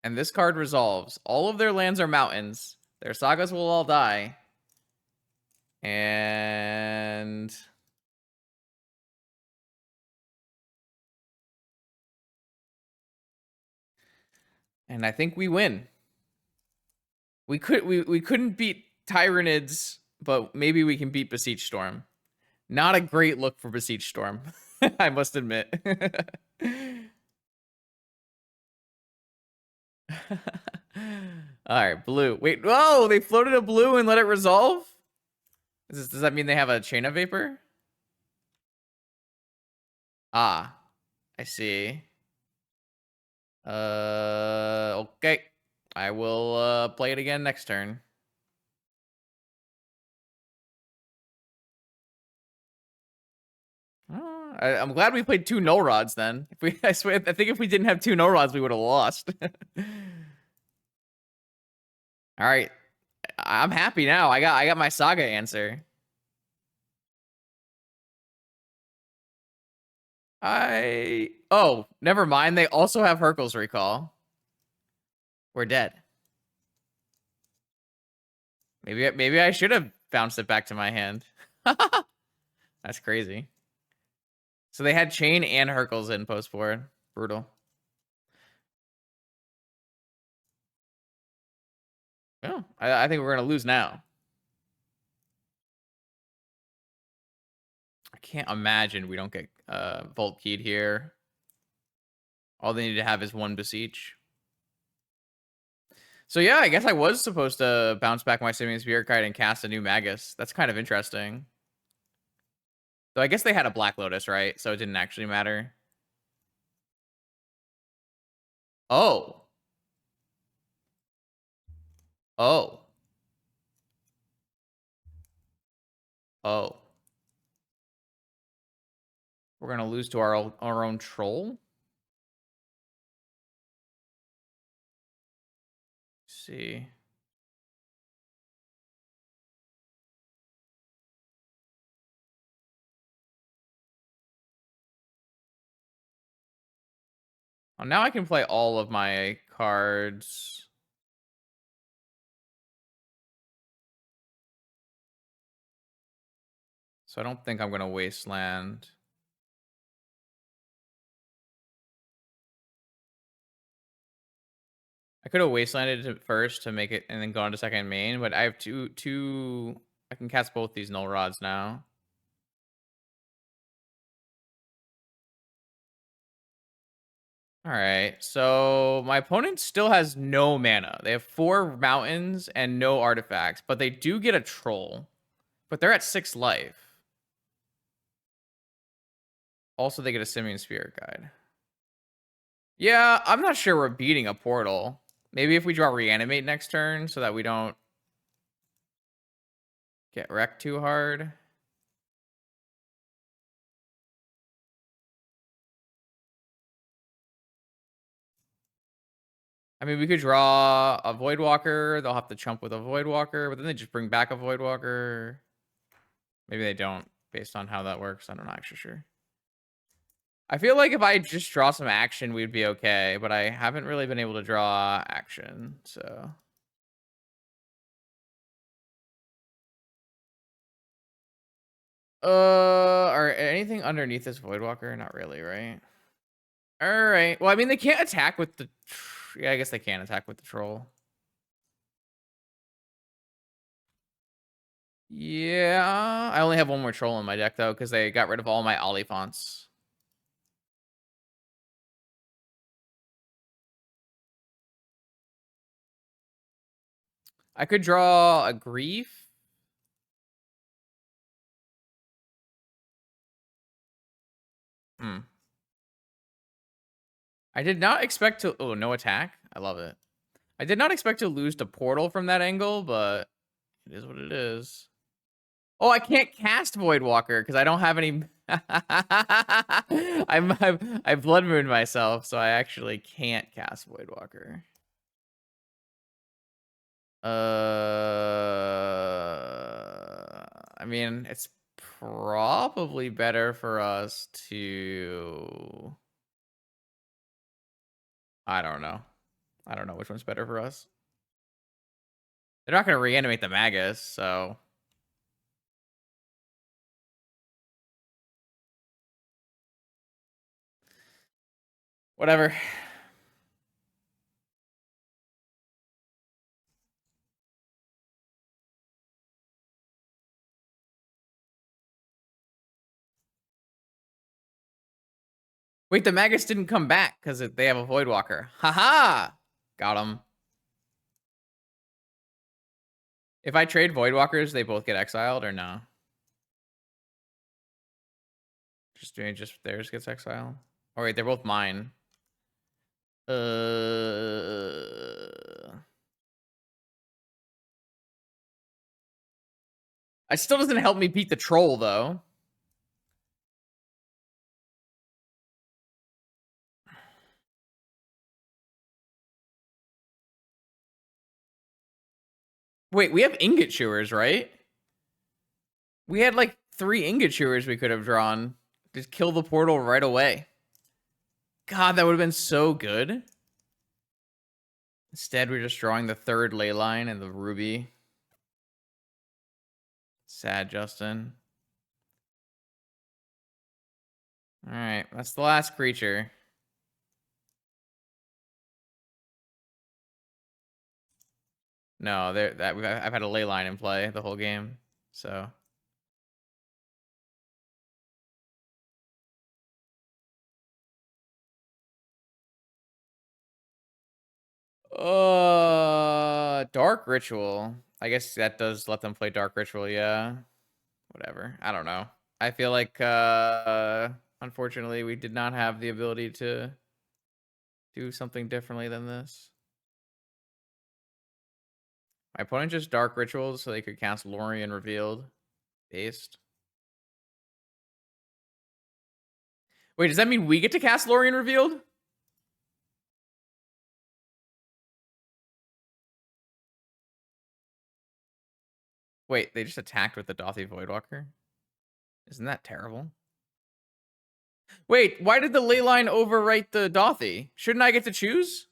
and this card resolves, all of their lands are mountains. Their sagas will all die. And I think we win. We couldn't beat Tyranids, but maybe we can beat Beseech Storm. Not a great look for Beseech Storm, I must admit. All right, blue. Wait, whoa! They floated a blue and let it resolve. Does that mean they have a Chain of Vapor? Ah, I see. Okay. I will play it again next turn. I'm glad we played 2 null rods then. I think if we didn't have 2 null rods, we would have lost. All right, I'm happy now. I got my saga answer. Oh, never mind. They also have Hercules Recall. We're dead. Maybe I should have bounced it back to my hand. That's crazy. So they had Chain and Hercules in post board. Brutal. Oh, I think we're gonna lose now. I can't imagine we don't get Vault Keyed here. All they need to have is 1 Beseech. So yeah, I guess I was supposed to bounce back my Simian Spirit Guide and cast a new Magus. That's kind of interesting. So I guess they had a Black Lotus, right? So it didn't actually matter. Oh. Oh. Oh. We're gonna lose to our own troll. Let's see. Oh, now I can play all of my cards. So I don't think I'm gonna wasteland. I could have wastelanded it first to make it and then gone to second main, but I have two. I can cast both these null rods now. All right, so my opponent still has no mana. They have 4 mountains and no artifacts, but they do get a troll. But they're at 6 life. Also, they get a Simian Spirit Guide. Yeah, I'm not sure we're beating a portal. Maybe if we draw Reanimate next turn so that we don't get wrecked too hard. I mean, we could draw a Voidwalker. They'll have to chump with a Voidwalker, but then they just bring back a Voidwalker. Maybe they don't, based on how that works. I'm not actually sure. I feel like if I just draw some action, we'd be okay, but I haven't really been able to draw action, so... Are anything underneath this Voidwalker? Not really, right? Alright. Well, I mean, they can't attack with the... Yeah, I guess they can attack with the troll. Yeah. I only have one more troll in my deck, though, because they got rid of all my Oliphants. I could draw a Grief. I did not expect to... Oh, no attack? I love it. I did not expect to lose to Portal from that angle, but it is what it is. Oh, I can't cast Voidwalker because I don't have any... I Blood Moon myself, so I actually can't cast Voidwalker. I mean, it's probably better for us to... I don't know. I don't know which one's better for us. They're not going to reanimate the Magus, so... Whatever. Wait, the Magus didn't come back because they have a Voidwalker. Haha! Got him. If I trade Voidwalkers, they both get exiled or no? Just theirs gets exiled? Oh wait, they're both mine. It still doesn't help me beat the troll though. Wait, we have Ingot Chewers, right? We had like 3 Ingot Chewers we could have drawn. Just kill the portal right away. God, that would have been so good. Instead, we're just drawing the 3rd ley line and the ruby. Sad, Justin. All right, that's the last creature. No, I've had a ley line in play the whole game, so. Dark Ritual. I guess that does let them play Dark Ritual, yeah. Whatever. I don't know. I feel like, unfortunately, we did not have the ability to do something differently than this. My opponent just Dark Rituals so they could cast Lorien Revealed. Based. Wait, does that mean we get to cast Lorien Revealed? Wait, they just attacked with the Dothy Voidwalker? Isn't that terrible? Wait, why did the Leyline overwrite the Dothy? Shouldn't I get to choose?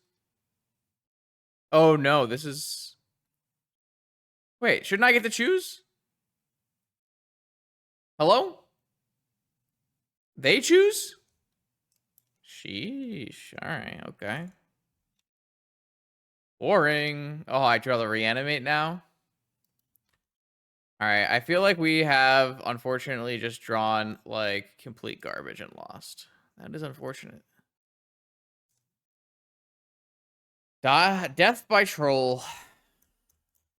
Oh no, this is... Wait, shouldn't I get to choose? Hello? They choose? Sheesh. Alright, okay. Boring. Oh, I draw the reanimate now. All right, I feel like we have unfortunately just drawn like complete garbage and lost. That is unfortunate. Death by troll.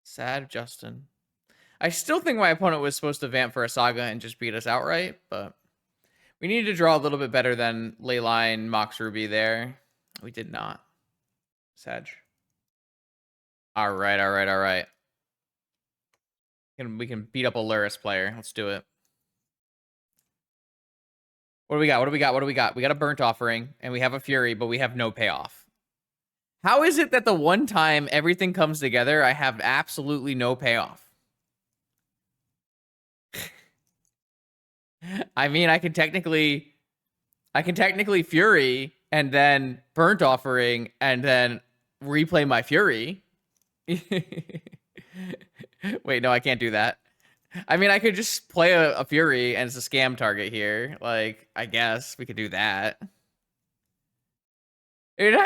Sad Justin. I still think my opponent was supposed to vamp for a saga and just beat us outright, but we needed to draw a little bit better than Leyline Mox Ruby there. We did not. Sag. All right, all right, all right. We can beat up a Lurrus player. Let's do it. What do we got? What do we got? What do we got? We got a burnt offering, and we have a fury, but we have no payoff. How is it that the one time everything comes together, I have absolutely no payoff? I mean, I can technically fury and then burnt offering and then replay my fury. Wait, no, I can't do that. I mean, I could just play a fury and it's a scam target here. Like, I guess we could do that. Dude,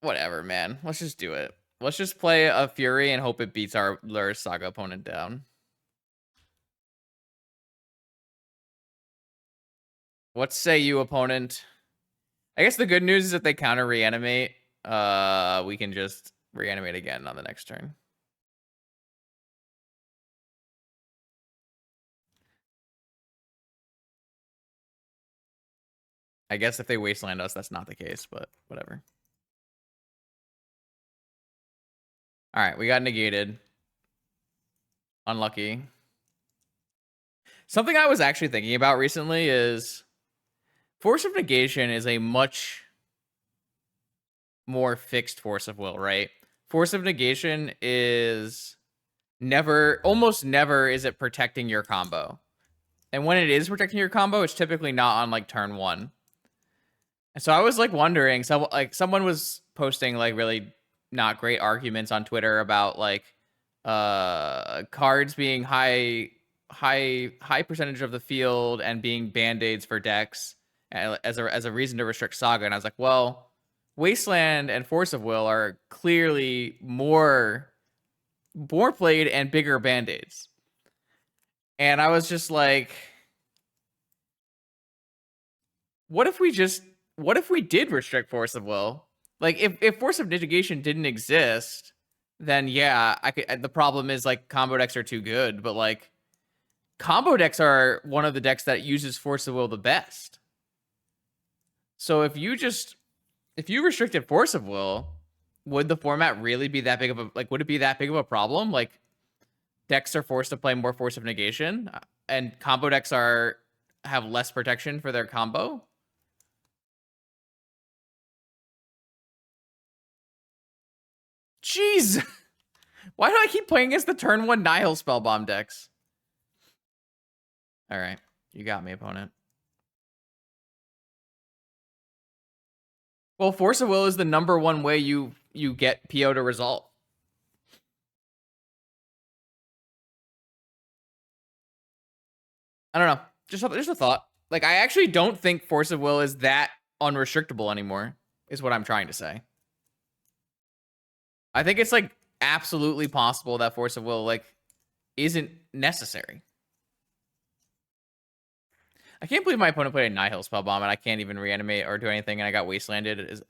whatever, man. Let's just do it. Let's just play a fury and hope it beats our Lurrus Saga opponent down. What say you, opponent? I guess the good news is that they counter reanimate. We can just reanimate again on the next turn. I guess if they wasteland us, that's not the case, but whatever. All right, we got negated. Unlucky. Something I was actually thinking about recently is Force of Negation is a much more fixed force of will, right? Force of Negation is almost never is it protecting your combo. And when it is protecting your combo, it's typically not on like turn 1. And so I was like wondering, someone was posting like really not great arguments on Twitter about like cards being high percentage of the field and being band-aids for decks as a reason to restrict Saga. And I was like, well, Wasteland and Force of Will are clearly more played and bigger band-aids. And I was just like, what if we did restrict Force of Will? Like, if Force of Negation didn't exist, then yeah, the problem is like combo decks are too good, but like combo decks are one of the decks that uses Force of Will the best. So if you restricted Force of Will, would the format really be that big of a would it be that big of a problem? Like decks are forced to play more Force of Negation, and combo decks have less protection for their combo. Jeez. Why do I keep playing against the turn 1 Nihil Spellbomb decks? All right. You got me, opponent. Well, Force of Will is the #1 way you get PO to result. I don't know. Just a thought. Like, I actually don't think Force of Will is that unrestrictable anymore, is what I'm trying to say. I think it's like absolutely possible that Force of Will like isn't necessary. I can't believe my opponent played a Nihil Spellbomb and I can't even reanimate or do anything, and I got wastelanded.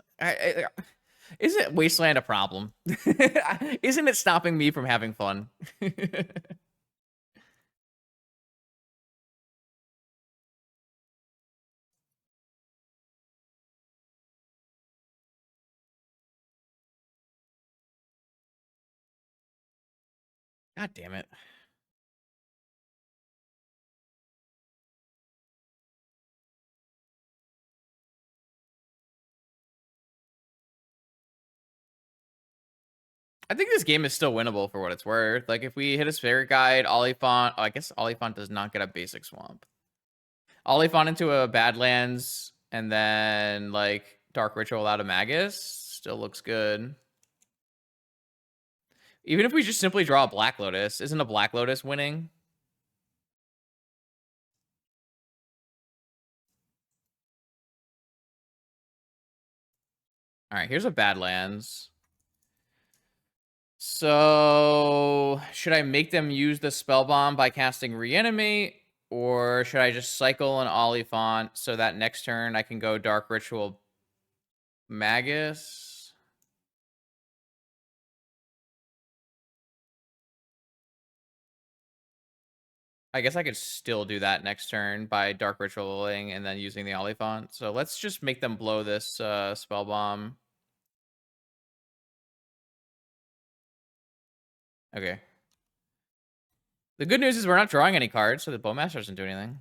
Isn't Wasteland a problem? Isn't it stopping me from having fun? God damn it. I think this game is still winnable for what it's worth. Like, if we hit a Spirit Guide, Oliphant... Oh, I guess Oliphant does not get a basic swamp. Oliphant into a Badlands, and then, like, Dark Ritual out of Magus still looks good. Even if we just simply draw a Black Lotus, isn't a Black Lotus winning? All right, here's a Badlands. So, should I make them use the spell bomb by casting Reanimate? Or should I just cycle an Oliphant so that next turn I can go Dark Ritual Magus? I guess I could still do that next turn by Dark Ritualing and then using the Oliphant. So let's just make them blow this spell bomb. Okay. The good news is we're not drawing any cards, so the Bowmaster doesn't do anything.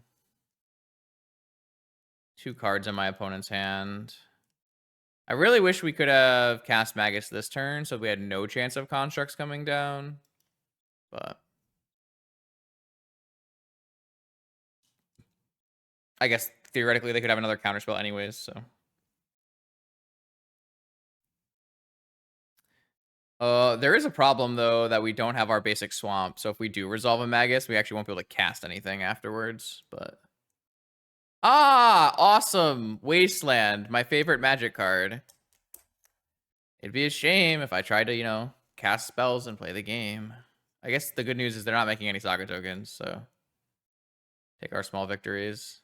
2 cards in my opponent's hand. I really wish we could have cast Magus this turn, so we had no chance of constructs coming down. But I guess theoretically they could have another counterspell anyways, so. There is a problem though that we don't have our basic swamp. So if we do resolve a Magus, we actually won't be able to cast anything afterwards. But awesome! Wasteland, my favorite Magic card. It'd be a shame if I tried to, you know, cast spells and play the game. I guess the good news is they're not making any Saga tokens, so take our small victories.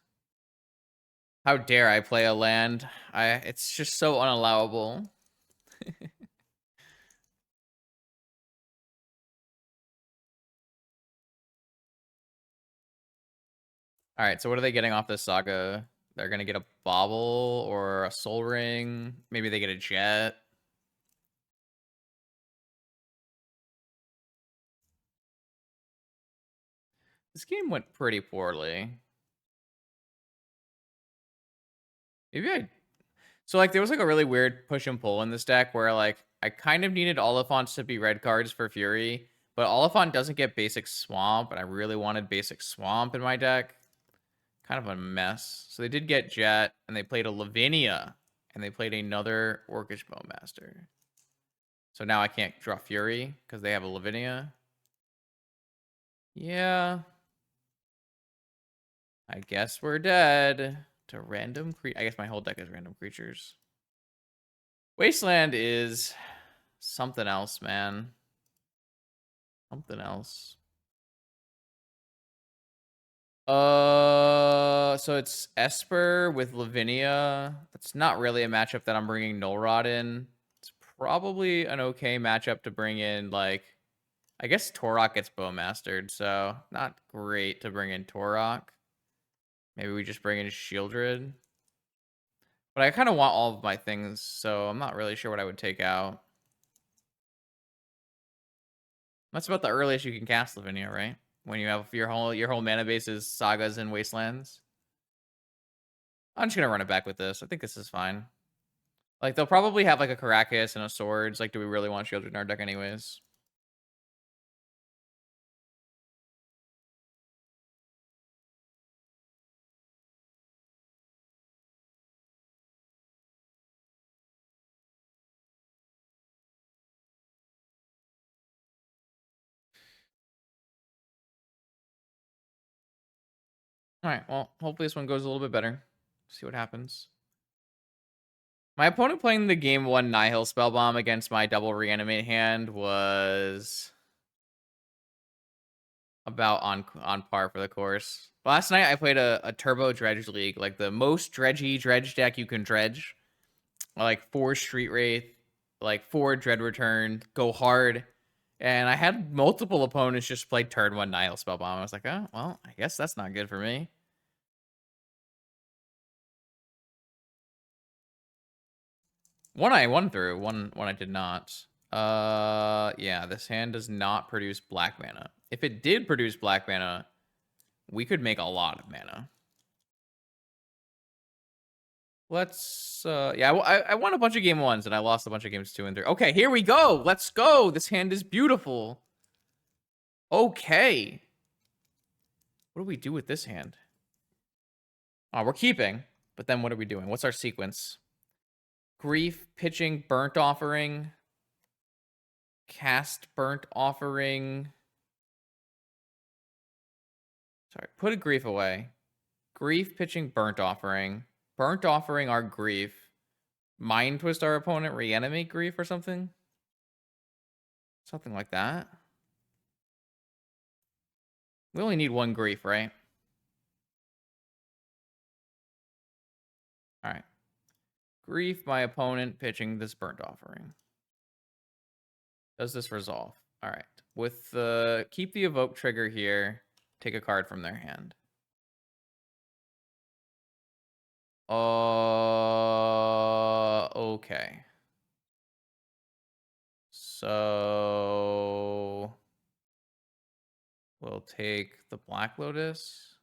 How dare I play a land? It's just so unallowable. All right, so what are they getting off this Saga? They're gonna get a Bauble or a Soul Ring. Maybe they get a Jet. This game went pretty poorly. So like there was like a really weird push and pull in this deck where like I kind of needed Oliphants to be red cards for Fury, but Oliphant doesn't get basic Swamp, and I really wanted basic Swamp in my deck. Kind of a mess. So they did get Jet, and they played a Lavinia, and they played another Orcish Bowmaster. So now I can't draw Fury because they have a Lavinia. Yeah. I guess we're dead to random I guess my whole deck is random creatures. Wasteland is something else, man. Something else. So it's Esper with Lavinia. That's not really a matchup that I'm bringing Null Rod in. It's probably an okay matchup to bring in, like, I guess Torok gets Bowmastered, so not great to bring in Torok. Maybe we just bring in Shieldred. But I kind of want all of my things, so I'm not really sure what I would take out. That's about the earliest you can cast Lavinia, right? When you have your whole mana base is Sagas and Wastelands. I'm just gonna run it back with this. I think this is fine. Like they'll probably have like a Caracas and a Swords. Like, do we really want Shieldred in our deck anyways? All right. Well, hopefully this one goes a little bit better. See what happens. My opponent playing the game 1 Nihil Spellbomb against my double reanimate hand was about on par for the course. Last night I played a Turbo Dredge League, like the most dredgy dredge deck you can dredge. Like 4 Street Wraith, like 4 Dread Return, go hard. And I had multiple opponents just play turn 1 Nihil Spellbomb. I was like, oh, well, I guess that's not good for me. One I won through, one I did not. Yeah, this hand does not produce black mana. If it did produce black mana, we could make a lot of mana. Let's, yeah, I won a bunch of game 1s and I lost a bunch of games 2 and 3. Okay, here we go. Let's go. This hand is beautiful. Okay. What do we do with this hand? Oh, we're keeping, but then what are we doing? What's our sequence? Grief, pitching, burnt offering, cast burnt offering. Sorry, put a grief away. Grief, pitching, burnt offering our grief. Mind twist our opponent, reanimate grief or something? Something like that. We only need one grief, right? All right. Grief my opponent pitching this burnt offering. Does this resolve? All right. With the keep the evoke trigger here, take a card from their hand. Okay. So we'll take the Black Lotus.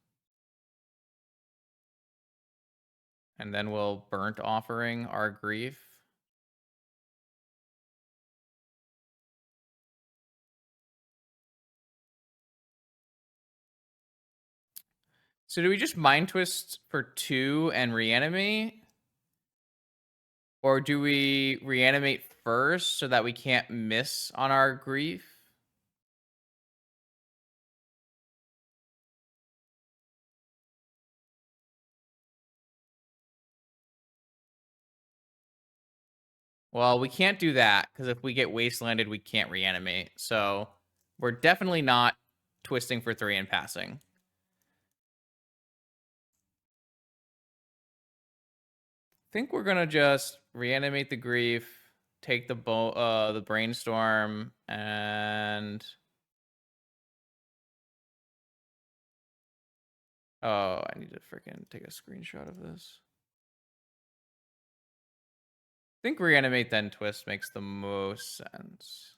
And then we'll burnt offering our grief. So do we just Mind Twist for 2 and reanimate? Or do we reanimate first so that we can't miss on our grief? Well, we can't do that, because if we get wastelanded, we can't reanimate. So we're definitely not twisting for 3 and passing. I think we're gonna just reanimate the grief, take the brainstorm, and oh, I need to freaking take a screenshot of this. I think reanimate then twist makes the most sense.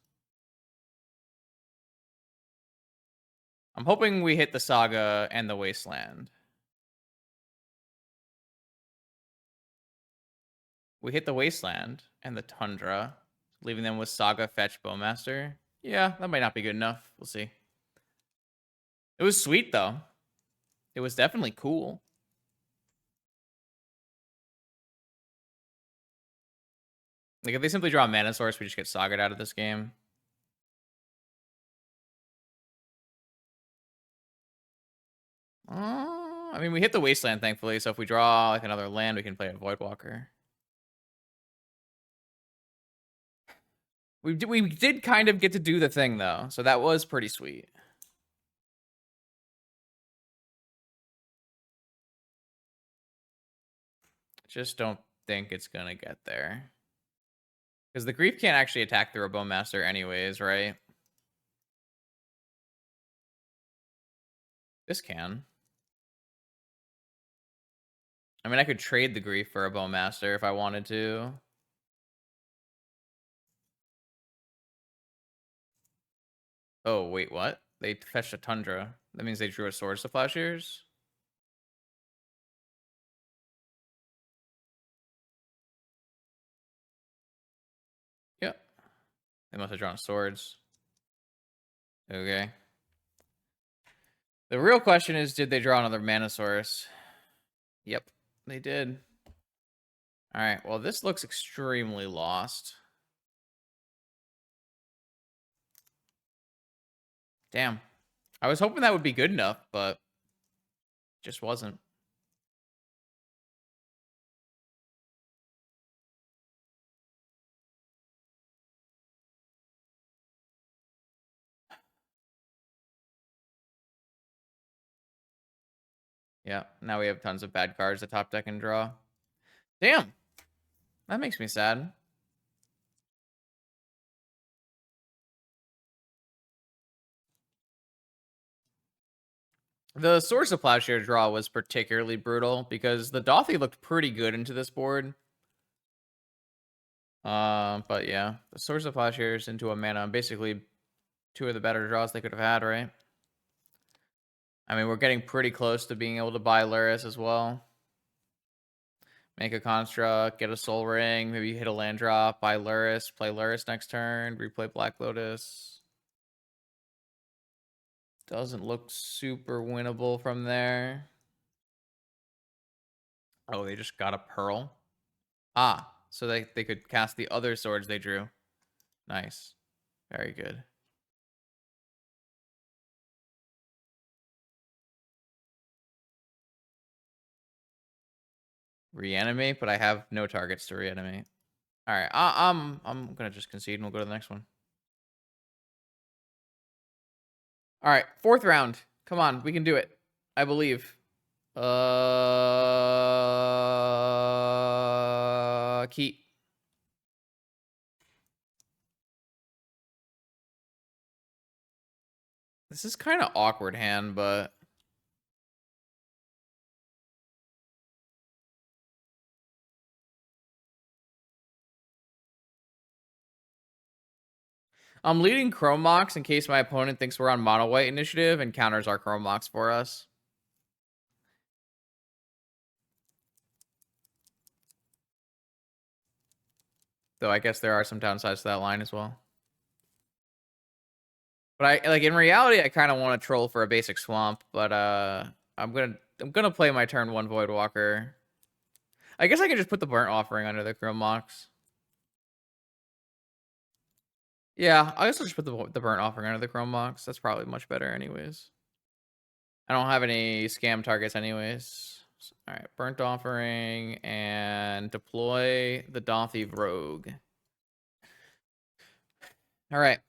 I'm hoping we hit the Saga and the Wasteland. We hit the Wasteland and the Tundra, leaving them with Saga, Fetch, Bowmaster. Yeah, that might not be good enough. We'll see. It was sweet, though. It was definitely cool. Like, if they simply draw a Mana Source, we just get Saga'd out of this game. I mean, we hit the Wasteland, thankfully, so if we draw, like, another land, we can play a Voidwalker. We did kind of get to do the thing, though, so that was pretty sweet. Just don't think it's gonna get there. Because the Grief can't actually attack through a Bowmaster anyways, right? This can. I mean, I could trade the Grief for a Bowmaster if I wanted to. Oh, wait, what? They fetched a Tundra. That means they drew a Swords to Plowshares? Yep. They must have drawn Swords. Okay. The real question is, did they draw another Mana Source? Yep, they did. All right, well, this looks extremely lost. Damn. I was hoping that would be good enough, but just wasn't. Yeah, now we have tons of bad cards to top deck and draw. Damn. That makes me sad. The Source of Plowshare draw was particularly brutal because the Dothy looked pretty good into this board. But yeah, the Source of Plowshares into a mana, basically 2 of the better draws they could have had, right? I mean, we're getting pretty close to being able to buy Lurrus as well. Make a construct, get a Soul Ring, maybe hit a land drop, buy Lurrus, play Lurrus next turn, replay Black Lotus. Doesn't look super winnable from there. Oh, they just got a Pearl. Ah, so they could cast the other swords they drew. Nice. Very good. Reanimate, but I have no targets to reanimate. All right, I'm gonna just concede and we'll go to the next one. All right, 4th round. Come on, we can do it. I believe. Keep. This is kind of awkward hand, but I'm leading Chrome Mox in case my opponent thinks we're on mono white initiative and counters our Chrome Mox for us. Though I guess there are some downsides to that line as well. But I in reality, I kind of want to troll for a basic swamp, but I'm gonna play my turn 1 Voidwalker. I guess I can just put the Burnt Offering under the Chrome Mox. Yeah, I guess I'll just put the Burnt Offering under the Chrome Mox. That's probably much better anyways. I don't have any scam targets anyways. All right, Burnt Offering and deploy the Dothy Rogue. All right.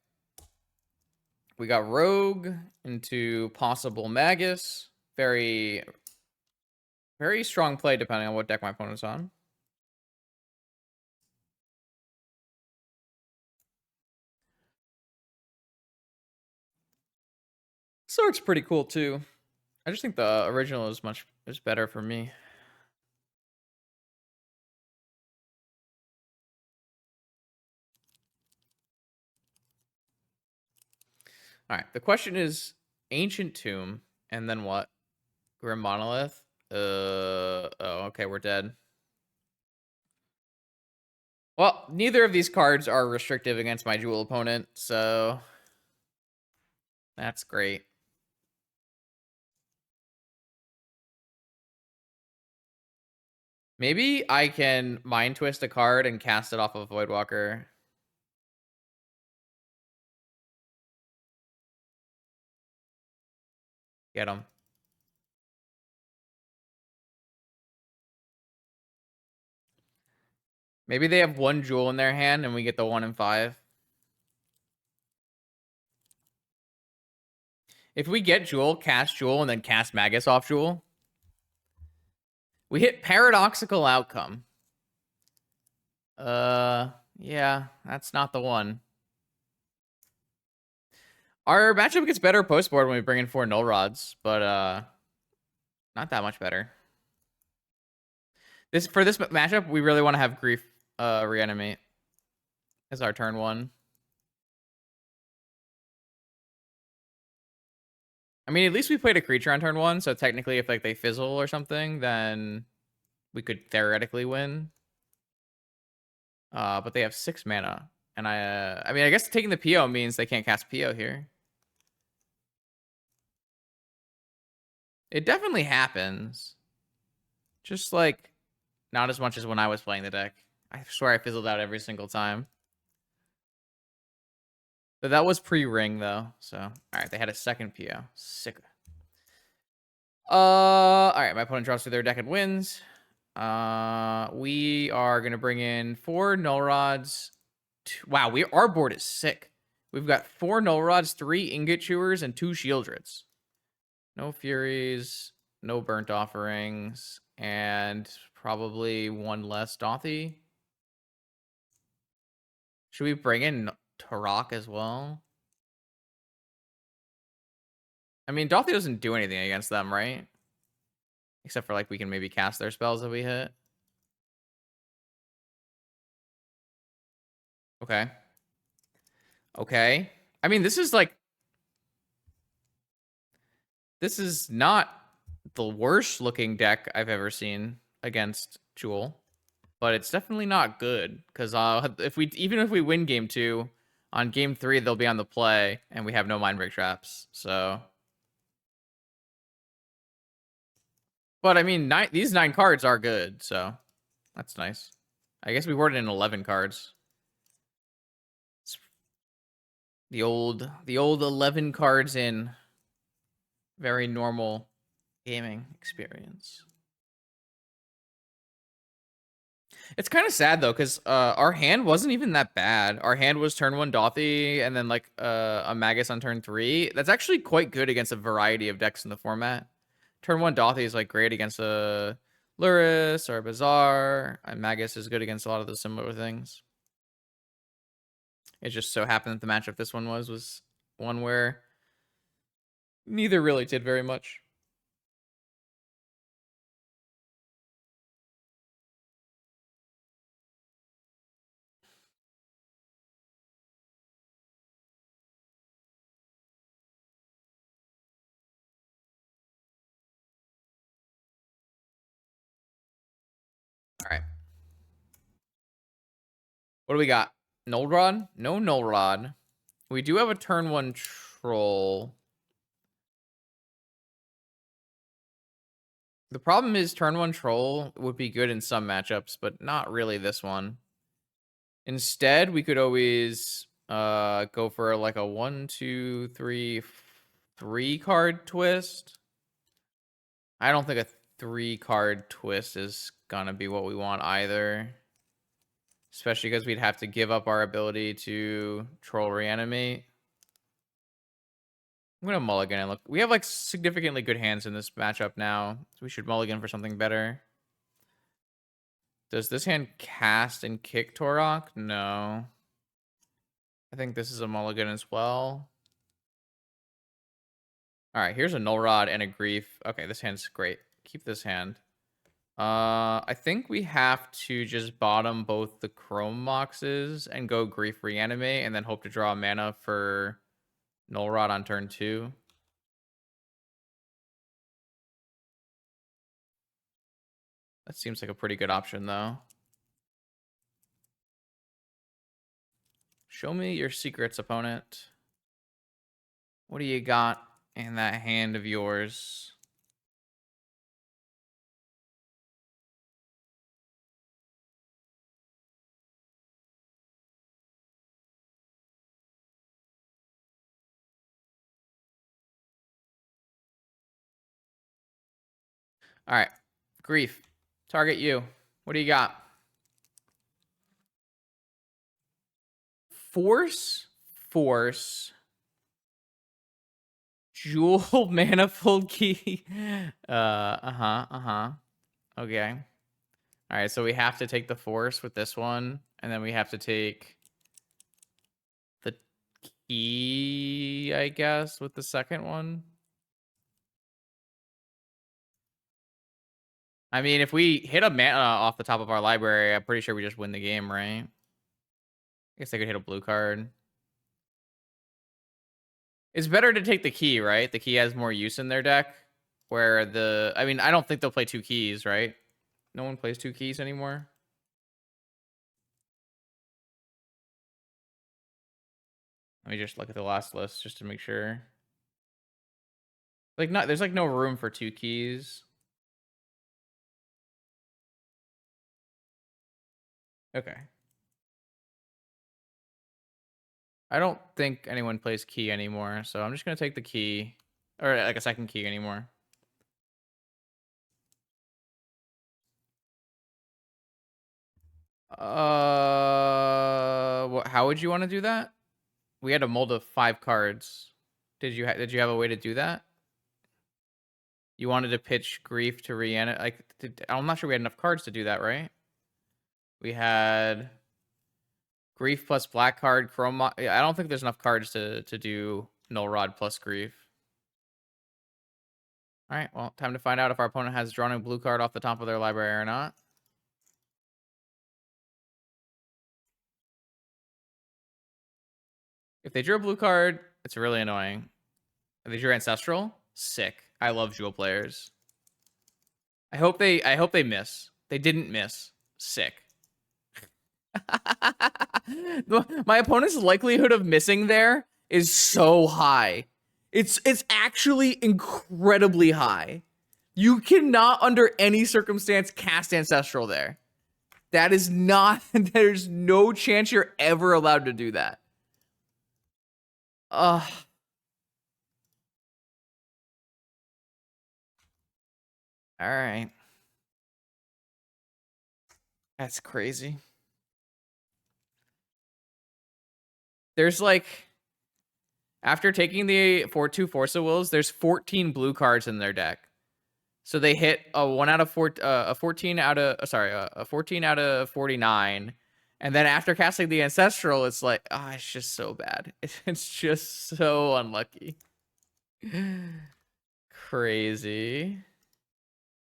We got Rogue into possible Magus. Very, very strong play depending on what deck my opponent's on. Sword's pretty cool too. I just think the original is better for me. All right. The question is Ancient Tomb and then what? Grim Monolith. Oh, okay, we're dead. Well, neither of these cards are restrictive against my Jewel opponent, so that's great. Maybe I can Mind Twist a card and cast it off of Voidwalker. Get him. Maybe they have 1 Jewel in their hand and we get the 1 and 5. If we get Jewel, cast Jewel, and then cast Magus off Jewel, we hit Paradoxical Outcome. Yeah, that's not the one. Our matchup gets better post-board when we bring in 4 Null Rods, but not that much better. For this matchup, we really want to have Grief reanimate as our turn 1. I mean, at least we played a creature on turn 1, so technically if like they fizzle or something, then we could theoretically win. But they have 6 mana. And I mean, I guess taking the PO means they can't cast PO here. It definitely happens. Just like not as much as when I was playing the deck. I swear I fizzled out every single time. But that was pre-ring though. So, all right, they had a second PO. Sick. All right, my opponent draws through their deck and wins. We are gonna bring in 4 Null Rods. Wow, our board is sick. We've got 4 Null Rods, 3 Ingot Chewers, and 2 Shieldreds. No Furies, no Burnt Offerings, and probably 1 less Dothy. Should we bring in Tarok as well? I mean, Dothy doesn't do anything against them, right? Except for, like, we can maybe cast their spells that we hit. Okay. Okay. I mean, this is, like... This is not the worst-looking deck I've ever seen against Jewel. But it's definitely not good. Because even if we win game 2, on game 3, they'll be on the play, and we have no Mindbreak traps. So... But, I mean, these 9 cards are good, so that's nice. I guess we worded in 11 cards. It's the old 11 cards in. Very normal gaming experience. It's kind of sad though, because our hand wasn't even that bad. Our hand was turn 1 Dothy and then like a Magus on turn 3. That's actually quite good against a variety of decks in the format. Turn 1 Dothy is like great against a Lurrus or a Bazaar. And Magus is good against a lot of those similar things. It just so happened that the matchup this one was one where neither really did very much. All right. What do we got? Null Rod? No Null Rod. We do have a turn 1 Troll. The problem is turn 1 Troll would be good in some matchups, but not really this one. Instead, we could always go for like a 1, 2, 3, 3-card twist. I don't think a 3-card twist is gonna be what we want either. Especially because we'd have to give up our ability to Troll Reanimate. I'm gonna mulligan and look. We have like significantly good hands in this matchup now. So we should mulligan for something better. Does this hand cast and kick Torok? No. I think this is a mulligan as well. All right, here's a Null Rod and a Grief. Okay, this hand's great. Keep this hand. I think we have to just bottom both the Chrome Moxes and go Grief Reanimate and then hope to draw mana for Null Rod on turn 2. That seems like a pretty good option, though. Show me your secrets, opponent. What do you got in that hand of yours? All right. Grief. Target you. What do you got? Force. Force. Jewel Manifold Key. Okay. All right, so we have to take the Force with this one, and then we have to take the Key, I guess, with the second one. I mean, if we hit a mana off the top of our library, I'm pretty sure we just win the game, right? I guess I could hit a blue card. It's better to take the Key, right? The Key has more use in their deck. Where the... I mean, I don't think they'll play 2 keys, right? No one plays 2 keys anymore. Let me just look at the last list just to make sure. Like, there's like no room for 2 keys. Okay. I don't think anyone plays Key anymore, so I'm just gonna take the Key. Or like a second Key anymore. How would you want to do that? We had a mold of 5 cards. Did you have a way to do that? You wanted to pitch Grief to Rihanna. Like, I'm not sure we had enough cards to do that, right? We had Grief plus black card, Chrome. I don't think there's enough cards to do Null Rod plus Grief. All right, well, time to find out if our opponent has drawn a blue card off the top of their library or not. If they drew a blue card, it's really annoying. If they drew Ancestral, sick. I love Jewel players. I hope they miss. They didn't miss. Sick. My opponent's likelihood of missing there is so high. It's actually incredibly high. You cannot under any circumstance cast Ancestral there. That is not... There's no chance you're ever allowed to do that. All right. That's crazy. There's like, after taking the 2 Force of Wills, there's 14 blue cards in their deck. So they hit a 1 out of 4, a 14 out of, sorry, a 14 out of 49. And then after casting the Ancestral, it's like, it's just so bad. It's just so unlucky. Crazy.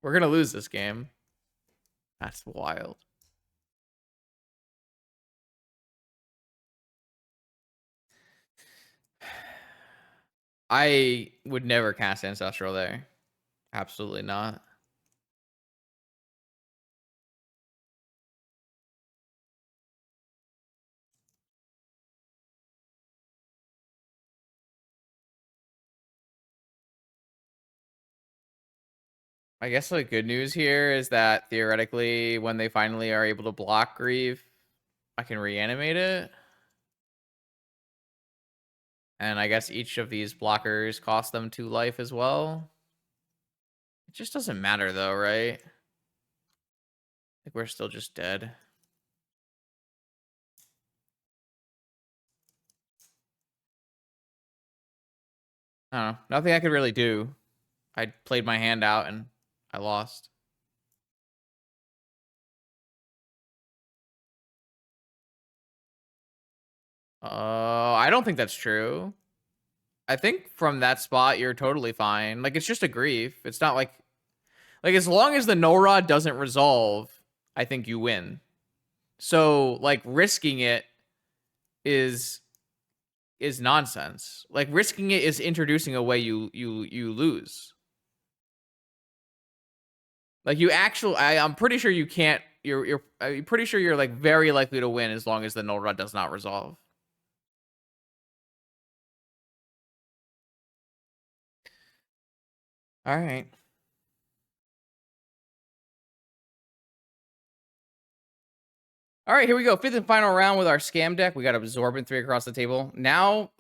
We're going to lose this game. That's wild. I would never cast Ancestral there. Absolutely not. I guess the good news here is that theoretically, when they finally are able to block Grief, I can reanimate it. And I guess each of these blockers cost them 2 life as well. It just doesn't matter though, right? I think we're still just dead. I don't know. Nothing I could really do. I played my hand out and I lost. I don't think that's true. I think from that spot, you're totally fine. Like, it's just a Grief. It's not like as long as the No Rod doesn't resolve, I think you win. So, like, risking it is nonsense. Like, risking it is introducing a way you lose. Like, you actually, I'm pretty sure you can't. I'm pretty sure you're like very likely to win as long as the null rod does not resolve. All right. All right, here we go. 5th and final round with our scam deck. We got Absorbent 3 across the table. Now,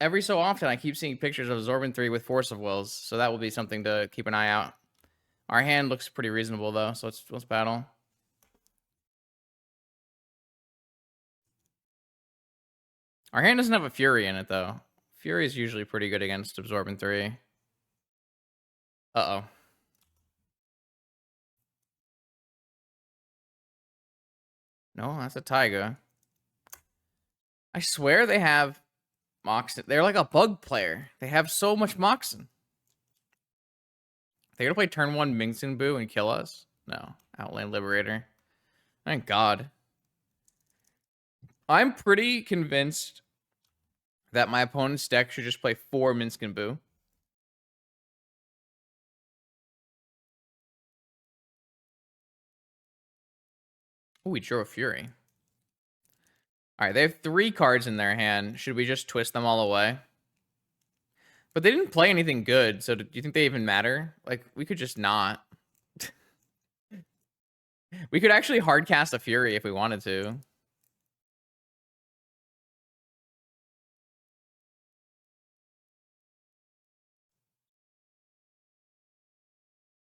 every so often, I keep seeing pictures of Absorbent 3 with Force of Wills, so that will be something to keep an eye out. Our hand looks pretty reasonable, though, so let's battle. Our hand doesn't have a Fury in it, though. Fury is usually pretty good against Absorbent 3. Uh-oh. No, that's a Taiga. I swear they have Moxen. They're like a bug player. They have so much Moxen. They're gonna play turn 1 Mingson Boo and kill us? No. Outland Liberator. Thank God. I'm pretty convinced that my opponent's deck should just play 4 Minskin Boo. Oh, we drew a Fury. Alright, they have 3 cards in their hand. Should we just twist them all away? But they didn't play anything good, so do you think they even matter? Like, we could just not. We could actually hardcast a Fury if we wanted to.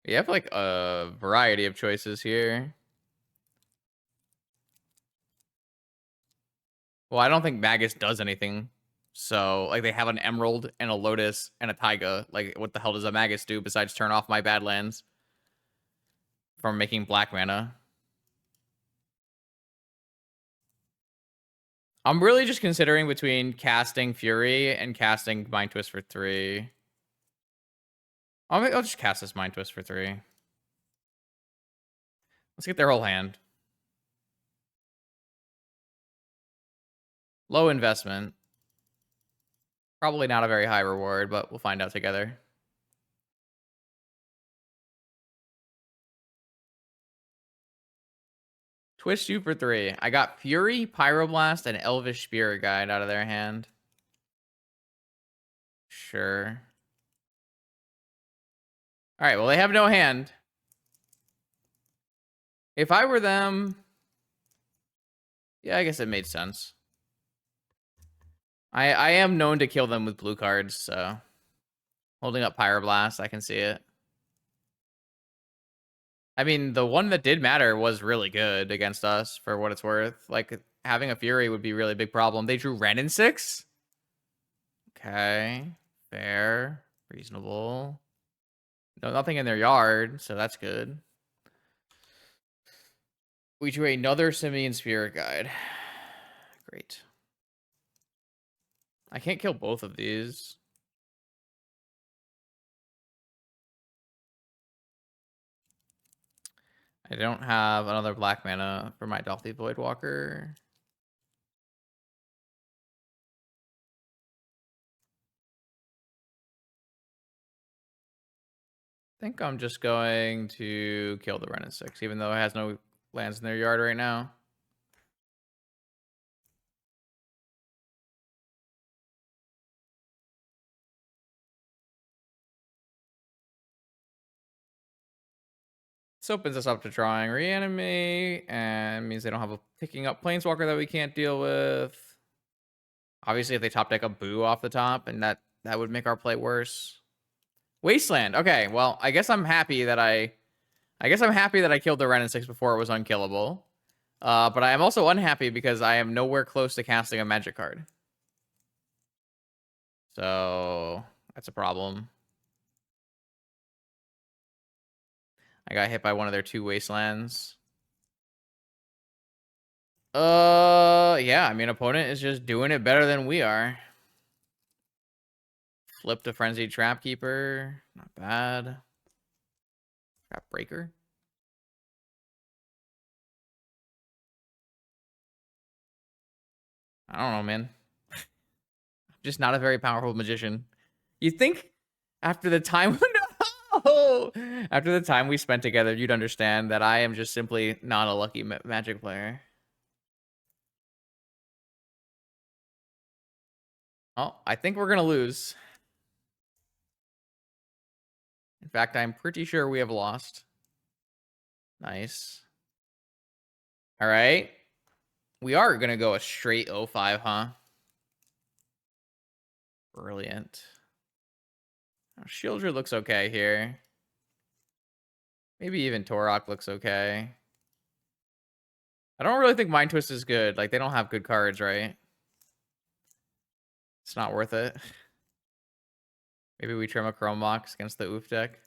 We have like a variety of choices here. Well, I don't think Magus does anything. So, like, they have an Emerald and a Lotus and a Taiga. Like, what the hell does a Magus do besides turn off my Badlands from making black mana? I'm really just considering between casting Fury and casting Mind Twist for 3. I'll just cast this Mind Twist for 3. Let's get their whole hand. Low investment. Probably not a very high reward, but we'll find out together. Twist you for 3. I got Fury, Pyroblast, and Elvish Spirit Guide out of their hand. Sure. All right, well, they have no hand. If I were them... Yeah, I guess it made sense. I am known to kill them with blue cards, so... Holding up Pyroblast, I can see it. I mean, the one that did matter was really good against us for what it's worth. Like, having a Fury would be a really big problem. They drew Ren in 6? Okay. Fair. Reasonable. No, nothing in their yard, so that's good. We drew another Simian Spirit Guide. Great. I can't kill both of these. I don't have another black mana for my Dolphy Voidwalker. I think I'm just going to kill the Ren in 6, even though it has no lands in their yard right now. This opens us up to drawing Reanimate, and means they don't have a picking up Planeswalker that we can't deal with. Obviously, if they top deck a Boo off the top, and that would make our play worse. Wasteland. Okay, well, I guess I'm happy that I killed the Ren in 6 before it was unkillable. But I am also unhappy because I am nowhere close to casting a magic card. So that's a problem. I got hit by one of their 2 wastelands. Yeah, I mean, opponent is just doing it better than we are. Flipped a Frenzied Trapkeeper. Not bad. Trap Breaker. I don't know, man. Just not a very powerful magician. You think after the time no! After the time we spent together, you'd understand that I am just simply not a lucky magic player. Oh, I think we're gonna lose. In fact, I'm pretty sure we have lost. Nice. All right. We are gonna go a straight 0-5, huh? Brilliant. Oh, Shieldred looks okay here. Maybe even Torok looks okay. I don't really think Mind Twist is good. Like, they don't have good cards, right? It's not worth it. Maybe we trim a Chrome Box against the Oof deck.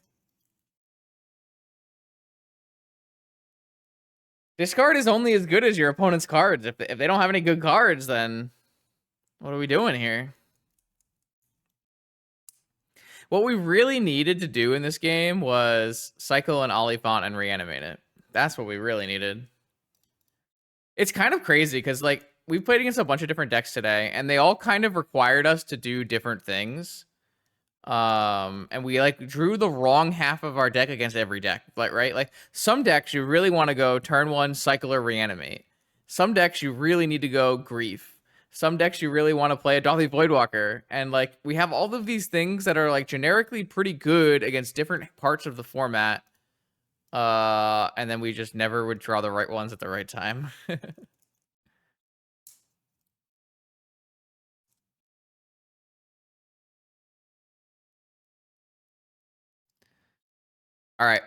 This card is only as good as your opponent's cards. If they don't have any good cards, then what are we doing here? What we really needed to do in this game was cycle an Oliphant and reanimate it. That's what we really needed. It's kind of crazy because, like, we played against a bunch of different decks today, and they all kind of required us to do different things. And we like drew the wrong half of our deck against every deck. Like, right? Like, some decks you really want to go turn 1, cycle or reanimate. Some decks you really need to go grief. Some decks you really want to play a Dolphy Voidwalker. And like, we have all of these things that are like generically pretty good against different parts of the format. And then we just never would draw the right ones at the right time. All right.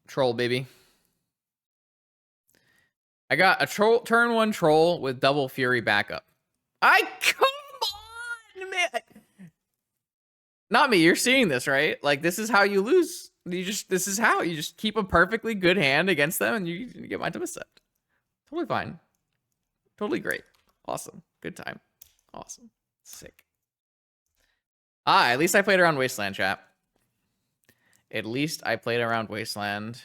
Troll, baby. I got a troll turn 1 troll with double fury backup. Come on, man. Not me. You're seeing this, right? Like, this is how you lose. This is how you just keep a perfectly good hand against them, and you get Mind to Accept. Totally fine. Totally great. Awesome. Good time. Awesome. Sick. At least I played around Wasteland, chat. At least I played around Wasteland.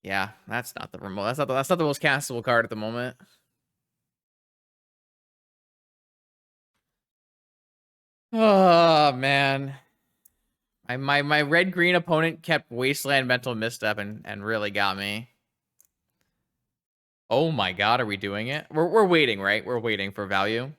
Yeah, that's not the remote. That's not the most castable card at the moment. Oh man. My red-green opponent kept Wasteland Mental Misstep and really got me. Oh my god, are we doing it? We're waiting, right? We're waiting for value.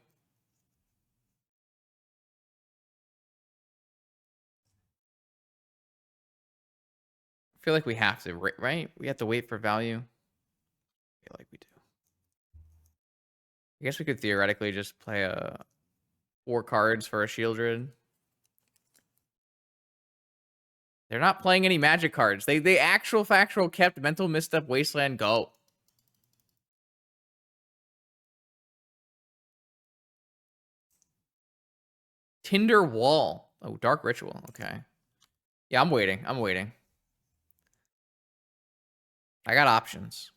I feel like we have to, right? We have to wait for value. I feel like we do. I guess we could theoretically just play 4 cards for a Shieldred. They're not playing any magic cards. They actual factual kept Mental Misstep, Wasteland, go. Tinder Wall. Oh, Dark Ritual. Okay. Yeah, I'm waiting. I'm waiting. I got options.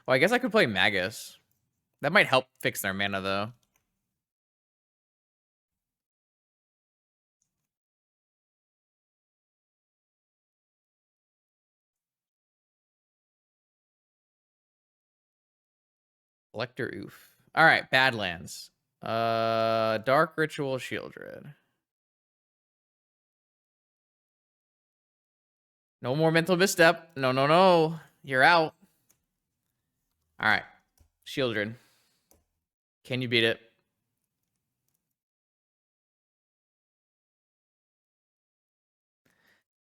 Well, I guess I could play Magus. That might help fix their mana, though. Collector Oof. All right, Badlands. Dark Ritual, Shieldred. No more Mental Misstep. No, no, no. You're out. All right, Shieldred. Can you beat it?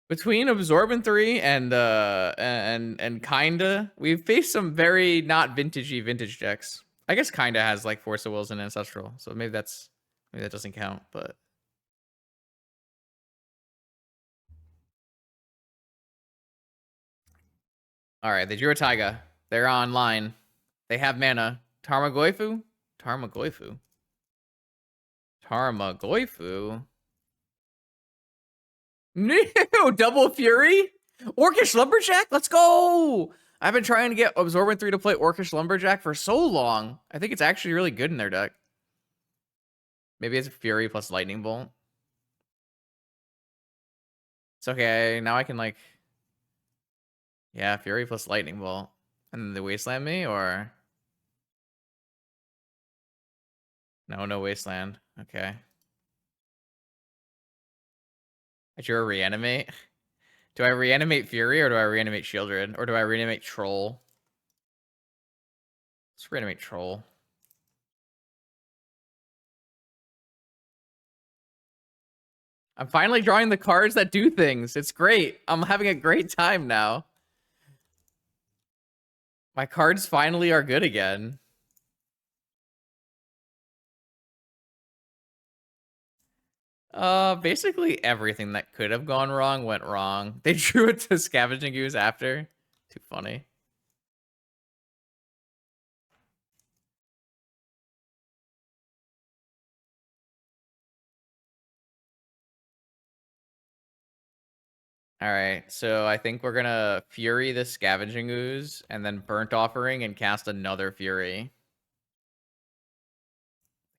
Between Absorbent 3 and Kinda, we've faced some very not vintagey vintage decks. I guess Kinda has like Force of Wills and Ancestral, so maybe that doesn't count, but all right, they drew a Taiga. They're online. They have mana. Tarmogoyfu? Tarmogoyfu. Tarmogoyfu. No, Double Fury? Orcish Lumberjack? Let's go! I've been trying to get Absorbent 3 to play Orcish Lumberjack for so long. I think it's actually really good in their deck. Maybe it's Fury plus Lightning Bolt. It's okay. Now I can, like... Yeah, Fury plus Lightning Bolt. And then they Wasteland me, or... No, no Wasteland. Okay. I drew a Reanimate. Do I reanimate Fury, or do I reanimate Shieldred? Or do I reanimate Troll? Let's reanimate Troll. I'm finally drawing the cards that do things. It's great. I'm having a great time now. My cards finally are good again. Basically everything that could have gone wrong went wrong. They drew it to Scavenging Ooze after. Too funny. All right, so I think we're gonna Fury the Scavenging Ooze and then Burnt Offering and cast another Fury.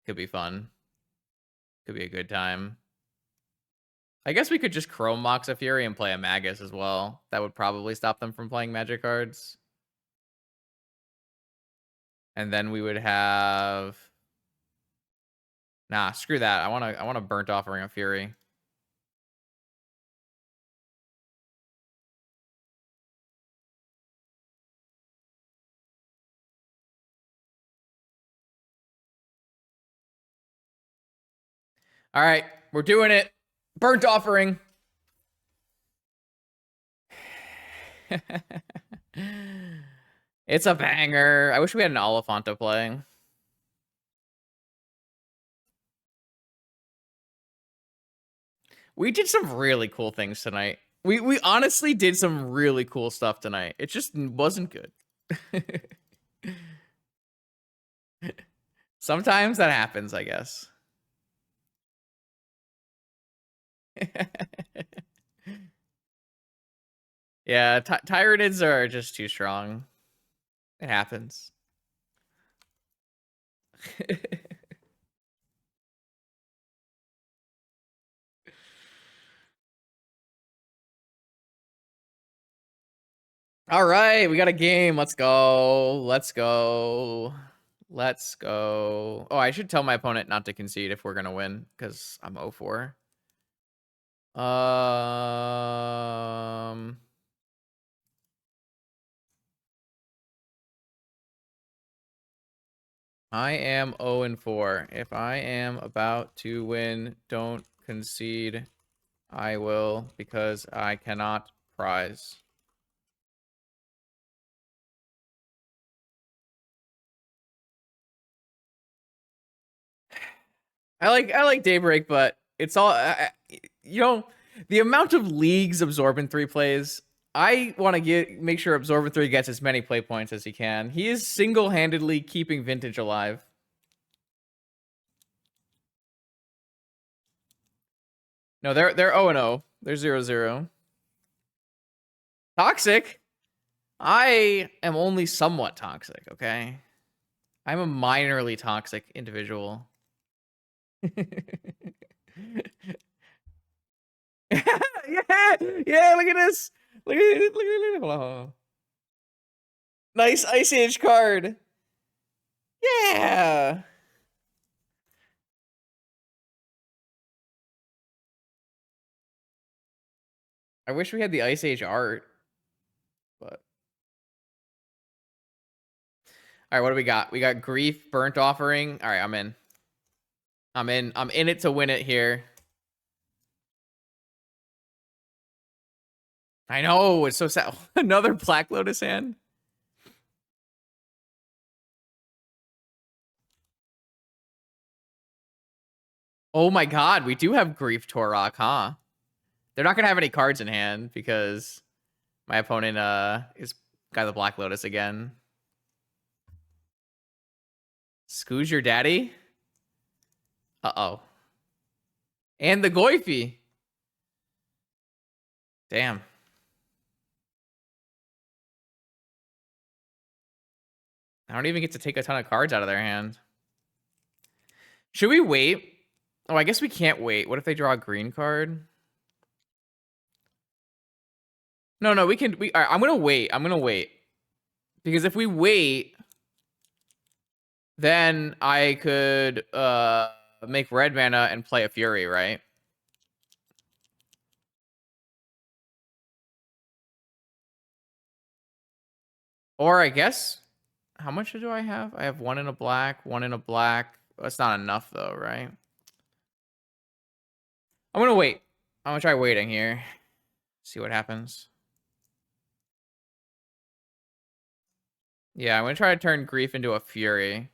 Could be fun. Could be a good time. I guess we could just Chrome Mox a Fury and play a Magus as well. That would probably stop them from playing magic cards. And then we would have... Nah, screw that. I want to Burnt Offering a Fury. All right, we're doing it. Burnt Offering. It's a banger. I wish we had an Oliphant to play. We did some really cool things tonight. We honestly did some really cool stuff tonight. It just wasn't good. Sometimes that happens, I guess. Yeah, Tyranids are just too strong. It happens. All right, we got a game. Let's go. Let's go. Let's go. Oh, I should tell my opponent not to concede if we're going to win, because I'm 0-4. I am 0-4. If I am about to win, don't concede. I will, because I cannot prize. I like Daybreak, but it's all you know. The amount of leagues Absorbent 3 plays, I want to make sure Absorbent 3 gets as many play points as he can. He is single-handedly keeping Vintage alive. No, they're 0-0. They're 0-0. Toxic? I am only somewhat toxic, okay? I'm a minorly toxic individual. Yeah, yeah, look at this. Look at it, look at it. Hold on. Nice Ice Age card. Yeah. I wish we had the Ice Age art, but all right, what do we got? We got Grief, Burnt Offering. All right, I'm in. I'm in it to win it here. I know, it's so sad. Another Black Lotus hand. Oh my god, we do have Grief Torok, huh? They're not gonna have any cards in hand because my opponent is got the Black Lotus again. Scooge your daddy? Uh-oh. And the Goify. Damn. I don't even get to take a ton of cards out of their hand. Should we wait? Oh, I guess we can't wait. What if they draw a green card? No, we can. All right, I'm gonna wait. I'm gonna wait because if we wait, then I could make red mana and play a Fury, right? Or I guess, how much do I have? I have one in a black, one in a black. That's not enough though, right? I'm gonna wait. I'm gonna try waiting here. See what happens. Yeah, I'm gonna try to turn Grief into a Fury.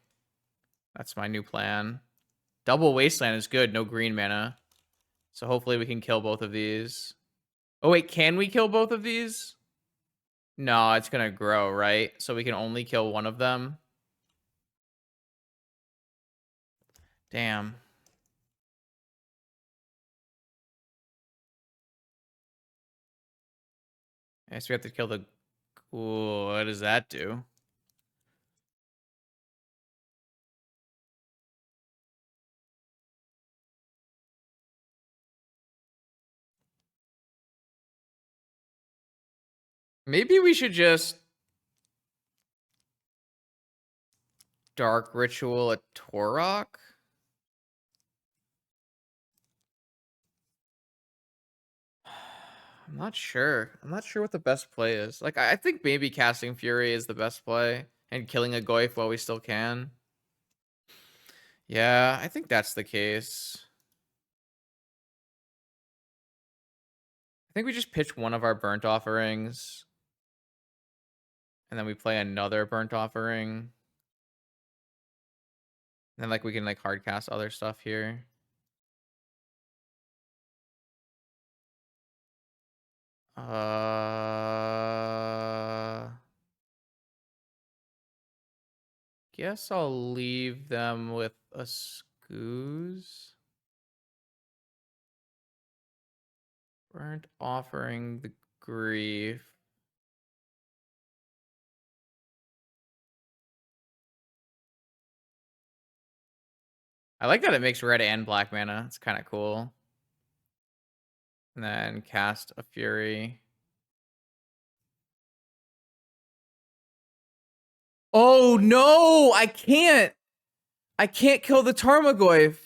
That's my new plan. Double Wasteland is good, no green mana. So hopefully we can kill both of these. Oh wait, can we kill both of these? No, it's gonna grow, right? So we can only kill one of them. Damn. I guess we have to kill the... Ooh, what does that do? Maybe we should just... Dark Ritual a Torok? I'm not sure. I'm not sure what the best play is. Like, I think maybe casting Fury is the best play. And killing a Goif while we still can. Yeah, I think that's the case. I think we just pitch one of our Burnt Offerings. And then we play another Burnt Offering. And then, like, we can, like, hard cast other stuff here. Guess I'll leave them with a Scooze. Burnt Offering the Grief. I like that it makes red and black mana. It's kind of cool. And then cast a Fury. Oh no, I can't. I can't kill the Tarmogoyf.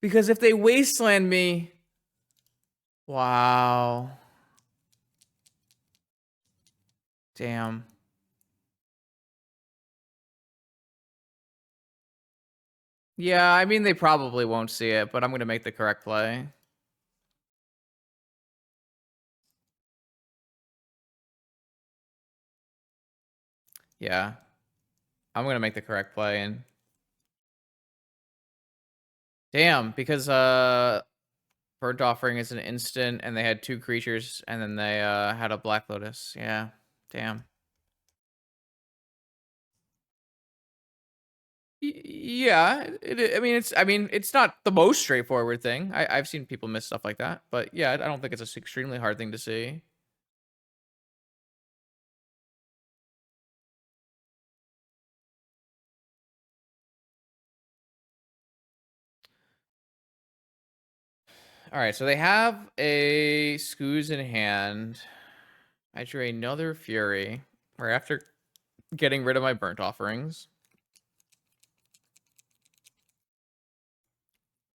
Because if they wasteland me. Wow. Damn. Yeah, I mean, they probably won't see it, but I'm going to make the correct play. Yeah. I'm going to make the correct play. And damn, because Burnt Offering is an instant, and they had 2 creatures, and then they had a Black Lotus. Yeah, damn. Yeah, I mean, it's not the most straightforward thing. I've seen people miss stuff like that, but yeah, I don't think it's a extremely hard thing to see. All right, so they have a Scooz in hand. I drew another Fury right after getting rid of my Burnt Offerings.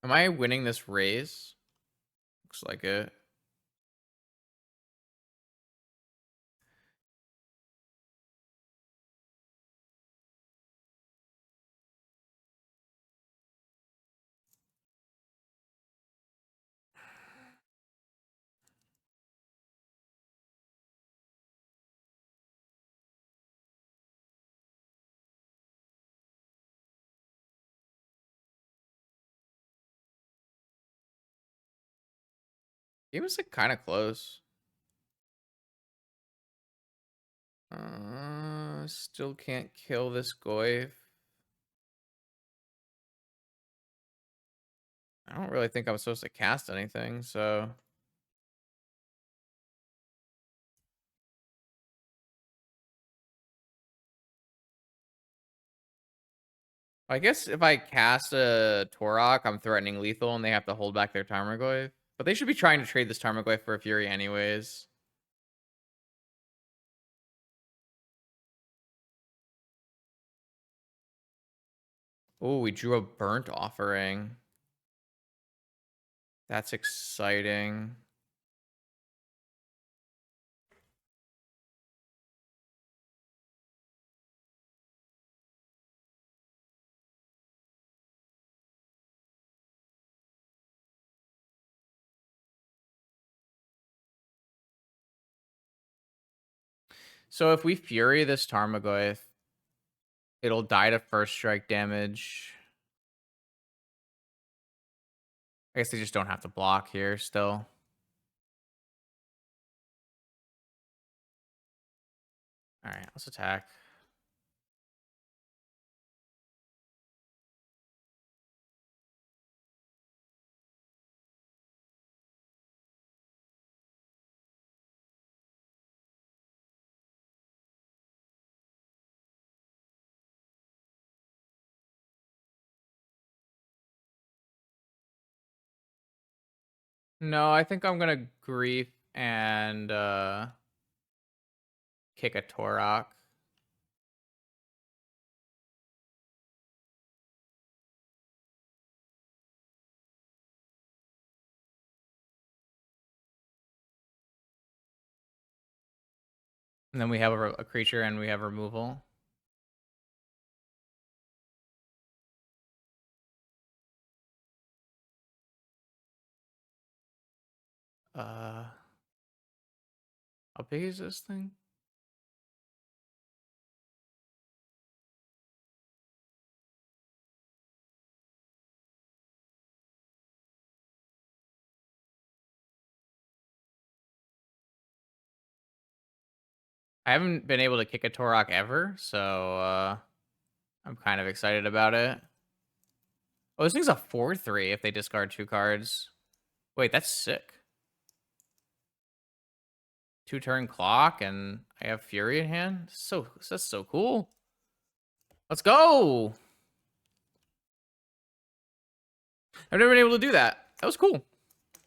Am I winning this race? Looks like it. Game is like kind of close. Still can't kill this Goyf. I don't really think I'm supposed to cast anything, so I guess if I cast a Torok, I'm threatening lethal, and they have to hold back their Tarmogoyf. But they should be trying to trade this Tarmogoyf for a Fury anyways. Oh, we drew a Burnt Offering. That's exciting. So if we Fury this Tarmogoyf, it'll die to first strike damage. I guess they just don't have to block here still. All right, let's attack. No, I think I'm gonna Grief and kick a Torok. And then we have a creature and we have removal. How big is this thing? I haven't been able to kick a Torok ever, so I'm kind of excited about it. Oh, this thing's a 4/3 if they discard 2 cards. Wait, that's sick. 2-turn clock, and I have Fury in hand. That's so cool. Let's go. I've never been able to do that. That was cool.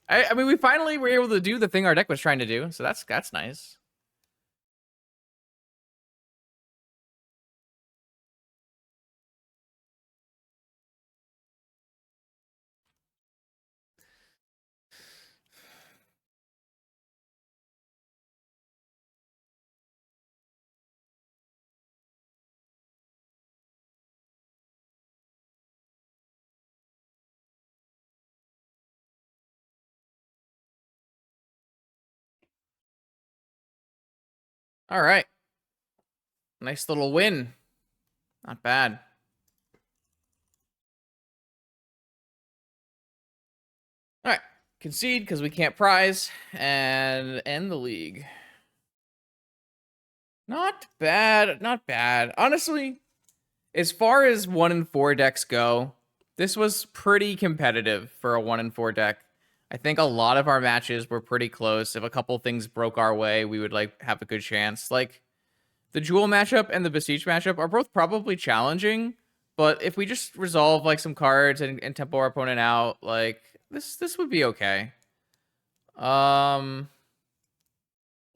I mean, we finally were able to do the thing our deck was trying to do, so that's nice. All right. Nice little win. Not bad. All right. concede because we can't prize, and end the league. Not bad, not bad. Honestly, as far as 1 in 4 decks go, this was pretty competitive for a 1 in 4 deck. I think a lot of our matches were pretty close. If a couple things broke our way, we would like have a good chance. Like the Jewel matchup and the Beseech matchup are both probably challenging, but if we just resolve like some cards and tempo our opponent out, like this would be okay. I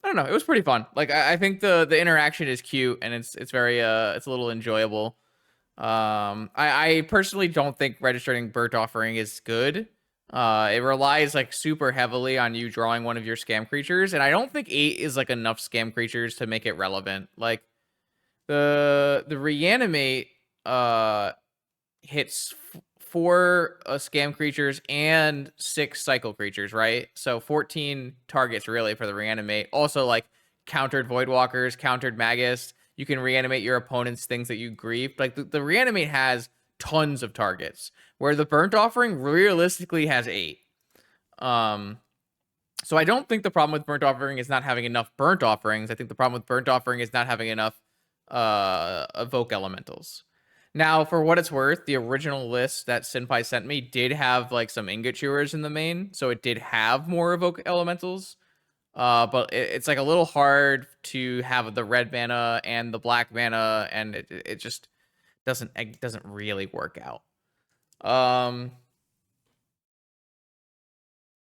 don't know. It was pretty fun. Like I think the interaction is cute and it's very it's a little enjoyable. I personally don't think registering Burnt Offering is good. It relies like super heavily on you drawing one of your scam creatures, and I don't think 8 is like enough scam creatures to make it relevant. Like the reanimate hits 4 scam creatures and 6 cycle creatures, right? So 14 targets really for the reanimate. Also like countered Voidwalkers, countered Magus. You can reanimate your opponent's things that you grieved. Like the reanimate has tons of targets, where the Burnt Offering realistically has 8. So I don't think the problem with Burnt Offering is not having enough Burnt Offerings. I think the problem with Burnt Offering is not having enough Evoke Elementals. Now, for what it's worth, the original list that Senpai sent me did have like some Ingot Chewers in the main, so it did have more Evoke Elementals. But it's like a little hard to have the red mana and the black mana, and it just doesn't really work out. But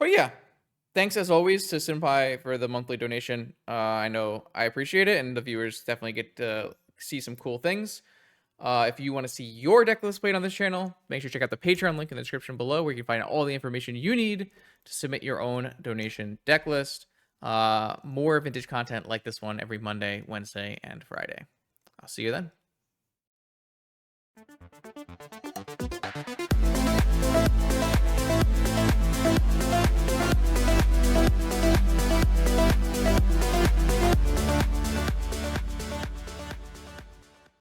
yeah, thanks as always to Senpai for the monthly donation. I know I appreciate it, and the viewers definitely get to see some cool things. If you want to see your deck list played on this channel, make sure to check out the Patreon link in the description below, where you can find all the information you need to submit your own donation deck list. More vintage content like this one every Monday, Wednesday, and Friday. I'll see you then.